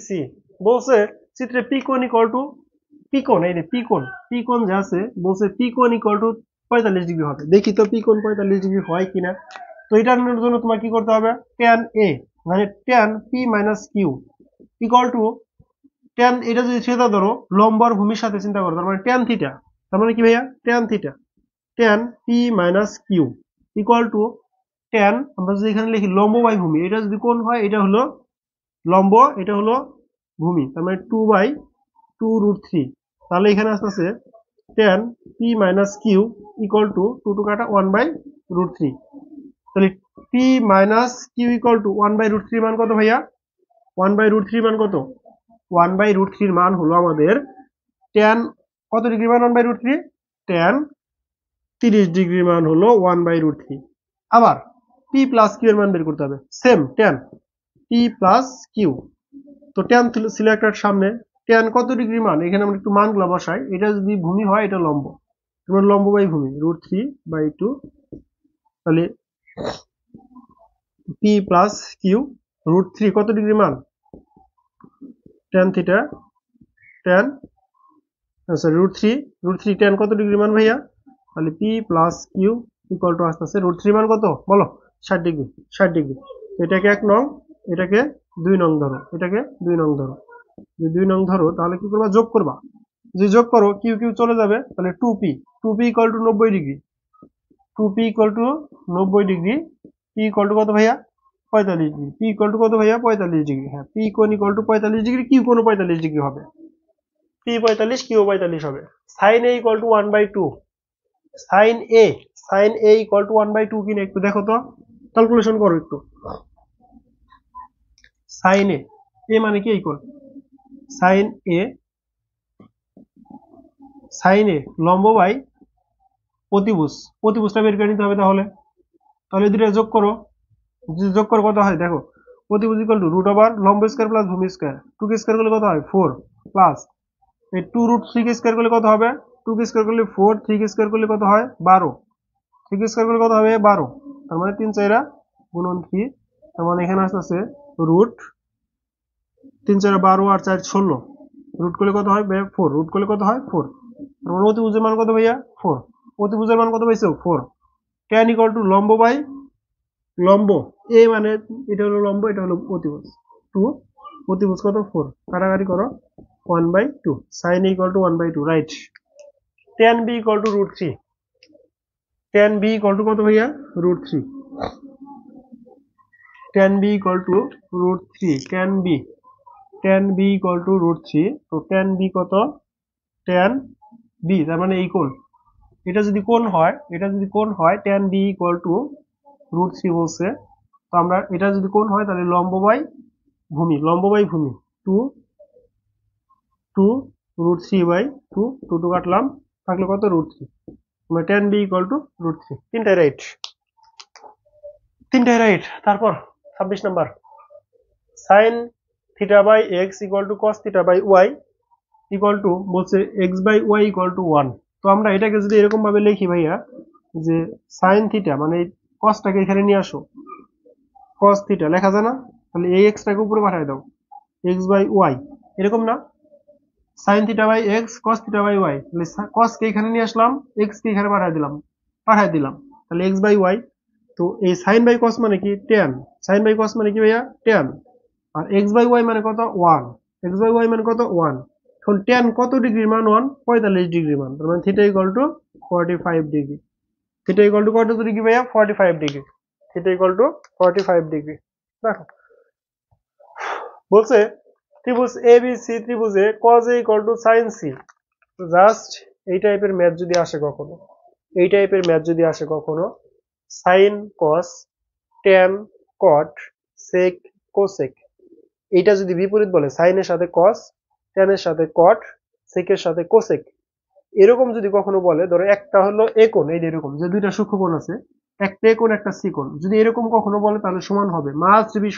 সি বলছে চিত্রে পিকোন ইকুয়াল টু পিকোন, এই যে পিকোন পিকোন যে আছে বলছে পিকোন ইকুয়াল টু 45 ডিগ্রি হবে। দেখি তো পিকোন 45 ডিগ্রি হয় কিনা। তো এটার জন্য তোমার কি করতে হবে, ট্যান এ মানে tan p minus q equal to tan, এটা যদি সেটা ধরো লম্ব আর ভূমির সাথে চিন্তা করো, তার মানে ট্যান থিটা, তার মানে কি ভাইয়া tan theta, tan p minus q equal to tan, আমরা যদি এখানে লিখি লম্ব বাই ভূমি, এটা যদি কোণ হয় এটা হলো লম্ব, এটা হলো ভূমি, তার মানে 2/2√3। তাহলে এখানে আসতেছে tan p minus q equal to 2 কাটা 1/√3। তাহলে p minus q equal to 1/√3 মান কত ভাইয়া, 1/√3 মান কত, 1/√3 মান হলো আমাদের ট্যান কত ডিগ্রি মান 1/√3, ট্যান 30 ডিগ্রি মান হলো 1/√3। আবার পি প্লাস কিউ এর মান বের করতে হবে, same tan p plus q. তো ট্যান ছিল একটা সামনে, ট্যান কত ডিগ্রি মান, এখানে আমরা একটু মানগুলো বসাই, এটা যদি ভূমি হয় এটা লম্ব, তোমার লম্ব বাই ভূমি √3/2, তাহলে পি প্লাস কিউ √3 কত ডিগ্রি মান, tan theta, tan sorry √3 tan কত ডিগ্রি মান ভাইয়া, তাহলে p plus q equal to আসতেছে √3 মান কত বলো, 60 ডিগ্রি, 60 ডিগ্রি। এটাকে 1 নং, এটাকে 2 নং ধরো, এটাকে 2 নং ধরো, যদি 2 নং ধরো তাহলে কি করবা, যোগ করবা, যদি যোগ করো কিউ কিউ চলে যাবে, তাহলে 2p equal to 90 degree, 2p equal to 90 degree, P equal to কত ভাইয়া 45 ডিগ্রি, পি ইকুয়াল টু কত ভাইয়া 45 ডিগ্রি, হ্যাঁ পি কোণ ইকুয়াল টু 45 ডিগ্রি, কিউ কোণ 45 ডিগ্রি হবে, পি 45 কিউ 45 হবে। Sine a equal to 1/2, sine a equal to 1/2 কিনা একটু দেখো তো, ক্যালকুলেশন করো একটু। সাইন এ মানে কি ইকুয়াল, সাইন এ লম্ব বাই প্রতিভুজ, প্রতিভুজটা বের করে নিতে হবে, তাহলে তাহলে দুটো যোগ করো, যদি যোগ করো কত হয় দেখো, প্রতিভুজ ইকুয়াল টু রুট ওভার লম্ব স্কয়ার প্লাস ভূমি স্কয়ার, 2 কে স্কয়ার করলে কত হয় 4 প্লাস এই 2√3 কে স্কয়ার করলে কত হবে, 2 কে স্কয়ার করলে 4, 3 কে স্কয়ার করলে কত হয় 12, 3 কে স্কয়ার করলে কত হবে 12, তার মানে 3 4 গুণন 3, তার মানে এখানে আসছে রুট 3 4 12 আর 4 16, রুট করলে কত হয় 4, রুট করলে কত হয় 4, তার মানে অতিভুজের মান কত ভাইয়া 4, অতিভুজের মান কত পাইছো 4, tan ইকুয়াল টু লম্ব বাই লম্ব, এ মানে এটা হলো লম্ব, এটা হলো অতিভুজ 2, অতিভুজ কত 4, কাটাকাটি করো 1/2, sin a equal to 1/2, right. tan b equal two √3, tan b equal to কত ভাইয়া √3, tan b equal two √3, tan b equal two √3, তো tan b কত, tan b তার মানে এই কোণ, এটা যদি কোণ হয়, tan b ইকুয়াল টু √3 বলছে, তো আমরা এটা যদি কোণ হয় তাহলে লম্ব বাই ভূমি, 2 2 কাটলাম, থাকলে কত √3, আমরা tan b ইকুয়াল টু √3, তিনটাই রাইট, তিনটাই রাইট। তারপর 26 number, sine theta by X equal to cos theta by Y equal to বলছে X by Y equal to 1। তো আমরা এটাকে যদি এরকম ভাবে লিখি ভাইয়া, যে সাইন থিটা মানে কসটাকে এখানে নিয়ে আসো, কস থিটা লেখা যায় না, তাহলে এই এক্সটাকে উপরে পাঠিয়ে দাও, এক্স বাই ওয়াই, এরকম না, sine theta by x cos theta by y, তাহলে কস কে এখানে নিয়ে আসলাম, এক্স কে এখানে পাঠিয়ে দিলাম, তাহলে এক্স বাই ওয়াই। তো এই সাইন বাই কস মানে কি টেন, সাইন বাই কস মানে কি ভাইয়া টেন, আর এক্স বাই ওয়াই মানে কত 1, এক্স বাই ওয়াই মানে কত 1, এখন টেন কত ডিগ্রি মান 1, 45 ডিগ্রি মান, তার মানে theta equal to 45 degree, theta equal to কত ডিগ্রি ভাইয়া 45 degree, theta equal to 45 degree. দেখো বলছে ত্রিভুজ এবিসি ত্রিভুজে cos a equal to sin c, just এই টাইপের ম্যাথ যদি আসে কখনো, sin cos, tan cot, sec cosec, এইটা যদি বিপরীত বলে, সাইন এর সাথে cos, tan এর সাথে cot, sec এর সাথে cosec, এরকম যদি কখনো বলে, ধরো একটা হলো এ কোণ, এই যে এরকম যে দুইটা সূক্ষ্মকোণ আছে, একটা এ কোণ একটা সি কোণ, যদি এরকম কখনো বলে তাহলে সমান হবে, মাস্ট বি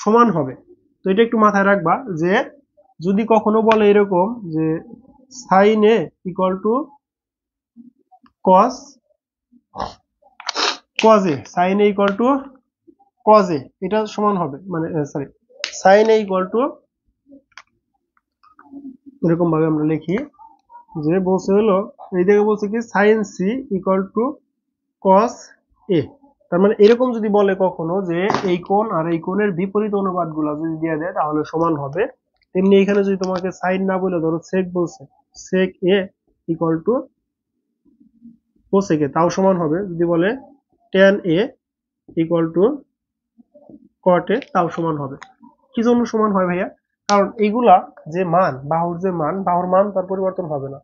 সমান হবে, তো এটা একটু মাথায় রাখবা, যে যদি কখনো বলে এরকম যে sine a equal to cos cos a, sine a equal to cos a, এটা সমান হবে মানে sorry sine a equal to এরকম ভাবে আমরা লিখি যে বলছে হলো এই দিকে বলছে কি sine C equal to cos A. তার মানে এরকম যদি বলে কখনো যে এই কোণ আর এই কোণের বিপরীত অনুপাত গুলা যদি দিয়ে দেয় তাহলে সমান হবে। তেমনি এখানে যদি তোমাকে সাইন না বলে ধরো সেক বলছে, সেক এ ইকুয়াল টু কোসেক এ, তাও সমান হবে। যদি বলে ট্যান এ ইকুয়াল টু কট এ, তাও সমান হবে। কি জন্য সমান হয় ভাইয়া? কারণ এইগুলা যে মান, বাহুর যে মান, বাহুর মান তার পরিবর্তন হবে না।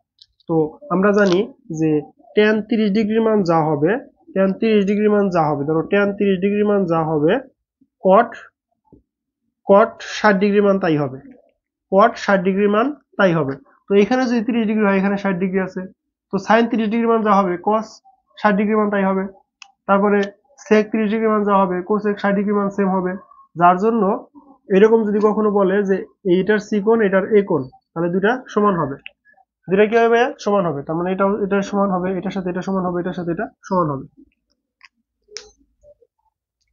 তো আমরা জানি যে ট্যান 30 ডিগ্রি মান যা হবে, ট্যান 30 ডিগ্রি মান যা হবে, ধরো ট্যান 30 ডিগ্রি মান যা হবে, কট কট 60 ডিগ্রি মান তাই হবে, কট 60 ডিগ্রি মান তাই হবে। তো এখানে যদি 30 ডিগ্রি হয়, এখানে 60 ডিগ্রি আছে, তো সাইন 30 ডিগ্রি মান যা হবে, কস 60 ডিগ্রি মান তাই হবে। তারপরে সেক 30 ডিগ্রি মান যা হবে, কোসেক 60 ডিগ্রি মান সেম হবে। যার জন্য এরকম যদি কখনো বলে যে এইটার সি কোণ এটার এ কোণ, তাহলে দুটা সমান হবে। দুটা কি হবে? সমান হবে। তার মানে এটাও এটার সমান হবে, এটার সাথে এটা সমান হবে, এটার সাথে এটা সমান হবে।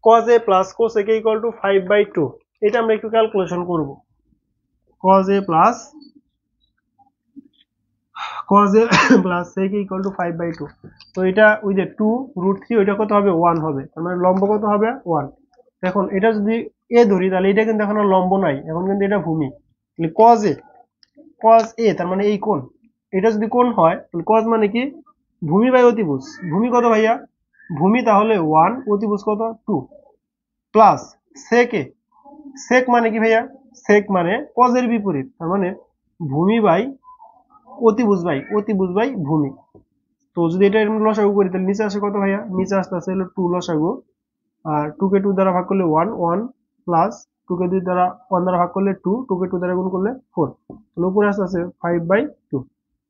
cos a plus cosec a equal two 5/2, এটা আমরা একটু ক্যালকুলেশন করব। cos a plus cos a plus sec a equal two 5/2। তো এটা ওই যে 2√3, ওইটা কত হবে? 1 হবে। তার মানে লম্ব কত হবে? 1। এখন এটা যদি এ ধরি তাহলে এটা কিন্তু এখন আর লম্ব নাই, এখন কিন্তু এটা ভূমি। তাহলে cos a তার মানে এই কোণ, এটা যদি কোণ হয় তাহলে cos মানে কি? ভূমি বাই অতিভুজ। ভূমি কত ভাইয়া? ভূমি তাহলে 1, অতিভুজ কত? 2 প্লাস sec a, sec মানে কি ভাইয়া? sec মানে cos এর বিপরীত, তার মানে ভূমি বাই অতিভুজ বাই ভূমি। তো যদি এটা এরকম লসাগু করি তাহলে নিচে আসে কত ভাইয়া? নিচে আসতে আছে হলো 2 লসাগু, আর 2 কে 2 দ্বারা ভাগ করলে 1, 1 প্লাস 2 কে 2 দ্বারা 1 দ্বারা ভাগ করলে 2, 2 কে 2 দ্বারা গুণ করলে 4, তাহলে উপরে আসতে আছে 5/2।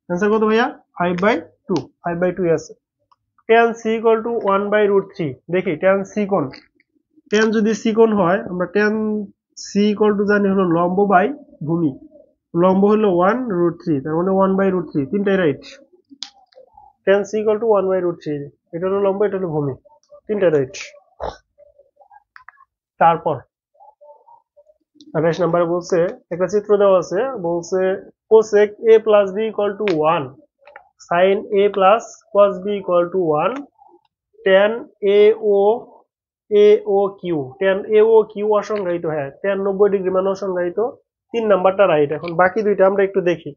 অ্যান্সার কত ভাইয়া? 5/2, 5/2 আছে। tan c ইকুয়াল টু 1/√3, দেখি tan c কোণ, tan যদি c কোণ হয়, আমরা tan c ইকুয়াল টু জানি হলো লম্ব বাই ভূমি, লম্ব হলো 1√3, তার মানে 1/√3, তিনটাই right. tan c equal to 1/√3, এটা হলো লম্ব, এটা হলো ভূমি, তিনটা রাইট। তারপর 28 নম্বরে বলছে একটা চিত্র দেওয়া আছে, বলছে cosec a plus b equal to 1, sin a plus cos b equal to 1, tan a ও কিউ, tan a ও কিউ অসংজ্ঞায়িত। হ্যাঁ, tan 90 ডিগ্রি মান অসংজ্ঞায়িত। 3 নাম্বারটা রাইট। এখন বাকি দুইটা আমরা একটু দেখি,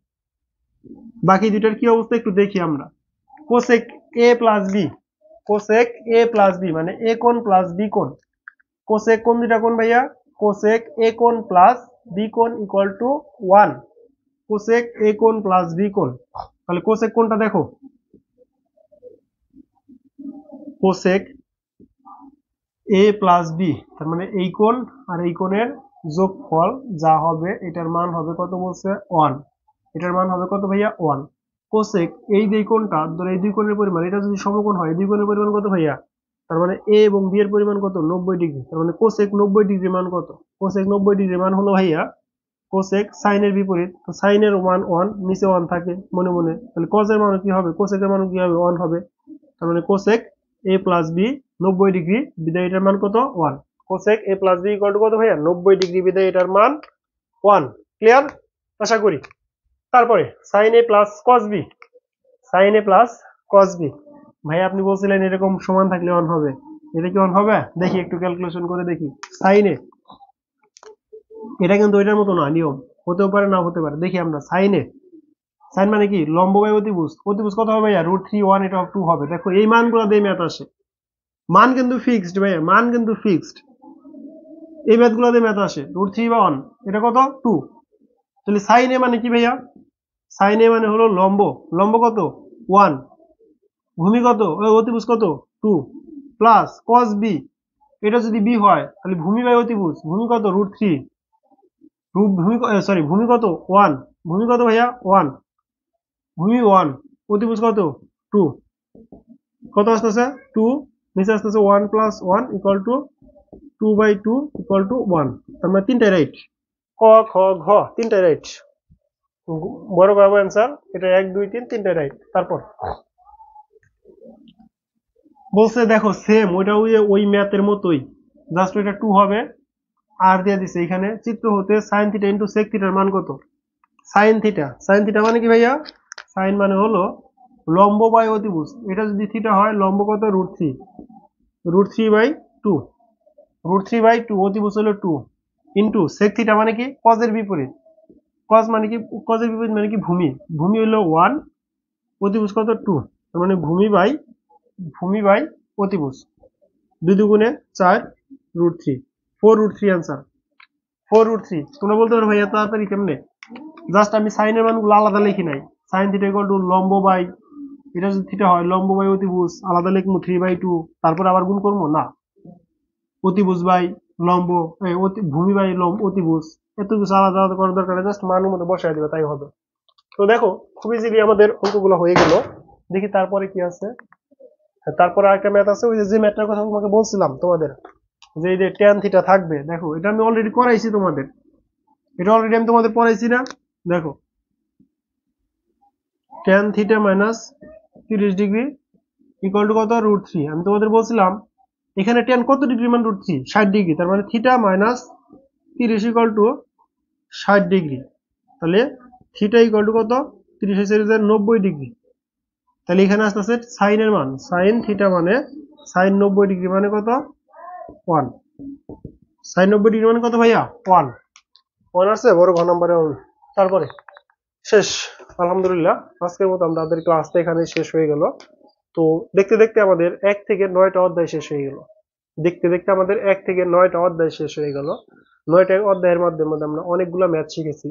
বাকি দুইটার কি অবস্থা একটু দেখি আমরা। cosec a plus b, cosec a plus b মানে a কোণ প্লাস b কোণ। cosec কোণ দুইটা কোণ ভাইয়া? cosec a কোণ প্লাস b কোণ ইকুয়াল টু 1, cosec a কোণ প্লাস b কোণ। তাহলে cosec কোণটা দেখো, cosec a প্লাস b, তার মানে এই কোণ আর এই কোণের যোগফল যা হবে এটার মান হবে কত বলছে? 1। এটার মান হবে কত ভাইয়া? 1। cosec এই যে কোণটা, ধরো এই দুই কোণের পরিমাণ, এটা যদি সমকোণ হয়, দুই কোণের পরিমাণ কত ভাইয়া? তার মানে a এবং b এর পরিমাণ কত? 90 ডিগ্রি। তার মানে cosec 90 ডিগ্রি মান কত? cosec 90 ডিগ্রি মান হলো ভাইয়া cosec sin এর বিপরীত, তো sin এর মান 1, নিচে 1 থাকে মনে মনে, তাহলে cos এর মান কি হবে? cosec এর মান কি হবে? 1 হবে। তার মানে cosec a plus b 90 degree, বিদায় এটার মান কত? 1। cosec a plus b equal to কত ভাইয়া? 90 ডিগ্রি, বিদায় এটার মান 1। ক্লিয়ার আশা করি। তারপরে sin a plus cos b, sin a plus cos b, ভাই আপনি বলছিলেন এরকম সমান থাকলে 1 হবে, এটা কি 1 হবে? দেখি একটু ক্যালকুলেশন করে দেখি। sin a, এটা কিন্তু ওইটার মতো না, নিয়ম হতেও পারে না হতে পারে। দেখি আমরা sin a, sin মানে কি? লম্ব বাই অতিভুজ। অতিভুজ কত হবে ভাইয়া? √3, 1, এটা 2 হবে। দেখো এই মানগুলো দিয়ে ম্যাথ আসে, মান কিন্তু ফিক্সড ভাইয়া, মান কিন্তু ফিক্সড। এই ম্যাথগুলো দিয়ে ম্যাথ আসে, √3 বা 1, এটা কত? 2। তাহলে sin a মানে কি ভাইয়া? sin a মানে হলো লম্ব, লম্ব কত? 1, ভূমি কত? অতিভুজ কত? 2 প্লাস cos b, এটা যদি b হয় তাহলে ভূমি বাই অতিভুজ, ভূমি কত? √3, ভূমি সরি ভূমি কত? 1, ভূমি কত ভাইয়া? 1, ভূমি 1, অতিভুজ কত? 2, কত আসতেছে? 2, নিচে আসতেছে 1 plus 1 equal to 2/2 equal to 1। তার মানে তিনটাই রাইট, ক খ ঘ তিনটাই রাইট। বড় পাবো অ্যান্সার। এটা 1 2 3 তিনটা রাইট। তারপর বলছে দেখো সেম ওইটা ওই ম্যাথের মতোই, জাস্ট ওইটা 2 হবে। আর দিয়ে দিছে এখানে চিত্র হতে সাইন থিটা ইন্টু সেক থিটার মান কত। সাইন থিটা মানে কি ভাইয়া? সাইন মানে হলো লম্ব বাই অতিভুজ। এটা যদি থিটা হয়, লম্ব কত? √3, √3/2, √3/2, অতিভুজ হলো 2 ইন্টু সেক থিটা মানে কি? কজের বিপরীত। কজ মানে কি? কজের বিপরীত মানে কি? ভূমি। ভূমি হলো 1, অতিভুজ কত? 2। তার মানে ভূমি বাই অতিভুজ। 2 দুগুণে 4, √3, 4√3 অ্যান্সার। 4√3। তোমরা বলতে পারো ভাইয়া তাড়াতাড়ি কেমনে? জাস্ট আমি সাইনের মানগুলো আলাদা লিখি নাই। সাইন থিটা ইকুয়াল টু লম্ব বাই, এটা যদি থিটা হয় লম্ব বাই অতিভুজ, আলাদা লিখবো 3/2, তারপর আবার গুণ করবো না, অতিভুজ বাই লম্ব, ভূমি বাই অতিভুজ, এত কিছু আলাদা আলাদা করার দরকার নেই, জাস্ট মানের মধ্যে বসাই দিবে তাই হবে। তো দেখো খুব ইজিলি আমাদের অঙ্কগুলো হয়ে গেল। দেখি তারপরে কি আছে। তারপরে আরেকটা ম্যাথ আছে, ওই যে ম্যাথটার কথা তোমাকে বলছিলাম তোমাদের, যে এই যে ট্যান থিটা থাকবে। দেখো এটা আমি অলরেডি করাইছি তোমাদের, এটা অলরেডি আমি তোমাদের পড়াইছি না? দেখো tan theta minus 30 degree equal to কত? √3। আমি তোমাদের বলছিলাম এখানে ট্যান কত ডিগ্রি মান? √3, 60 ডিগ্রি। তার মানে theta minus 30 equal to 60 degree. তাহলে থিটা ইকুয়াল টু কত? 30 হচ্ছে 90 ডিগ্রি। তাহলে এখানে আসতেছে সাইনের মান, সাইন থিটা মানে সাইন 90 ডিগ্রি মানে কত? 1। সাইন 90 ডিগ্রি মানে কত ভাইয়া? 1। 1 আছে বড় ঘ নাম্বারে। তারপরে শেষ। আলহামদুলিল্লাহ আজকের মতো আমাদের ক্লাসটা এখানে শেষ হয়ে গেল। তো দেখতে দেখতে আমাদের 1 থেকে 9টা অধ্যায় শেষ হয়ে গেল। দেখতে দেখতে আমাদের 1 থেকে 9টা অধ্যায় শেষ হয়ে গেল। 9টা অধ্যায়ের মাধ্যমে আমরা অনেকগুলো ম্যাথ শিখেছি।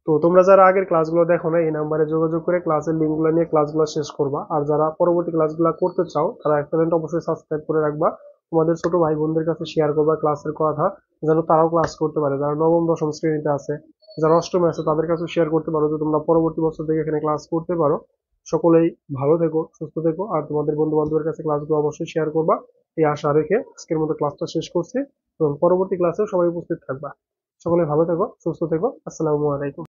তো তোমরা যারা আগের ক্লাসগুলো দেখো না, এই নাম্বারে যোগাযোগ করে ক্লাসের লিঙ্কগুলো নিয়ে ক্লাসগুলো শেষ করবা। আর যারা পরবর্তী ক্লাসগুলো করতে চাও তারা চ্যানেলটা অবশ্যই সাবস্ক্রাইব করে রাখবা। তোমাদের ছোট ভাই বোনদের কাছে শেয়ার করবা ক্লাসের কথা, যেন তারাও ক্লাস করতে পারে, যারা নবম দশম শ্রেণীতে আছে, যারা অষ্টমে আছে তাদের কাছে শেয়ার করতে পারো, যে তোমরা পরবর্তী বছর থেকে এখানে ক্লাস করতে পারো। সকলেই ভালো থেকো, সুস্থ থেকো, আর তোমাদের বন্ধু বান্ধবের কাছে ক্লাসগুলো অবশ্যই শেয়ার করবা। এই আশা রেখে আজকের মতো ক্লাসটা শেষ করছি, এবং পরবর্তী ক্লাসেও সবাই উপস্থিত থাকবা। সকলে ভালো থেকো, সুস্থ থেকো। আসসালামু আলাইকুম।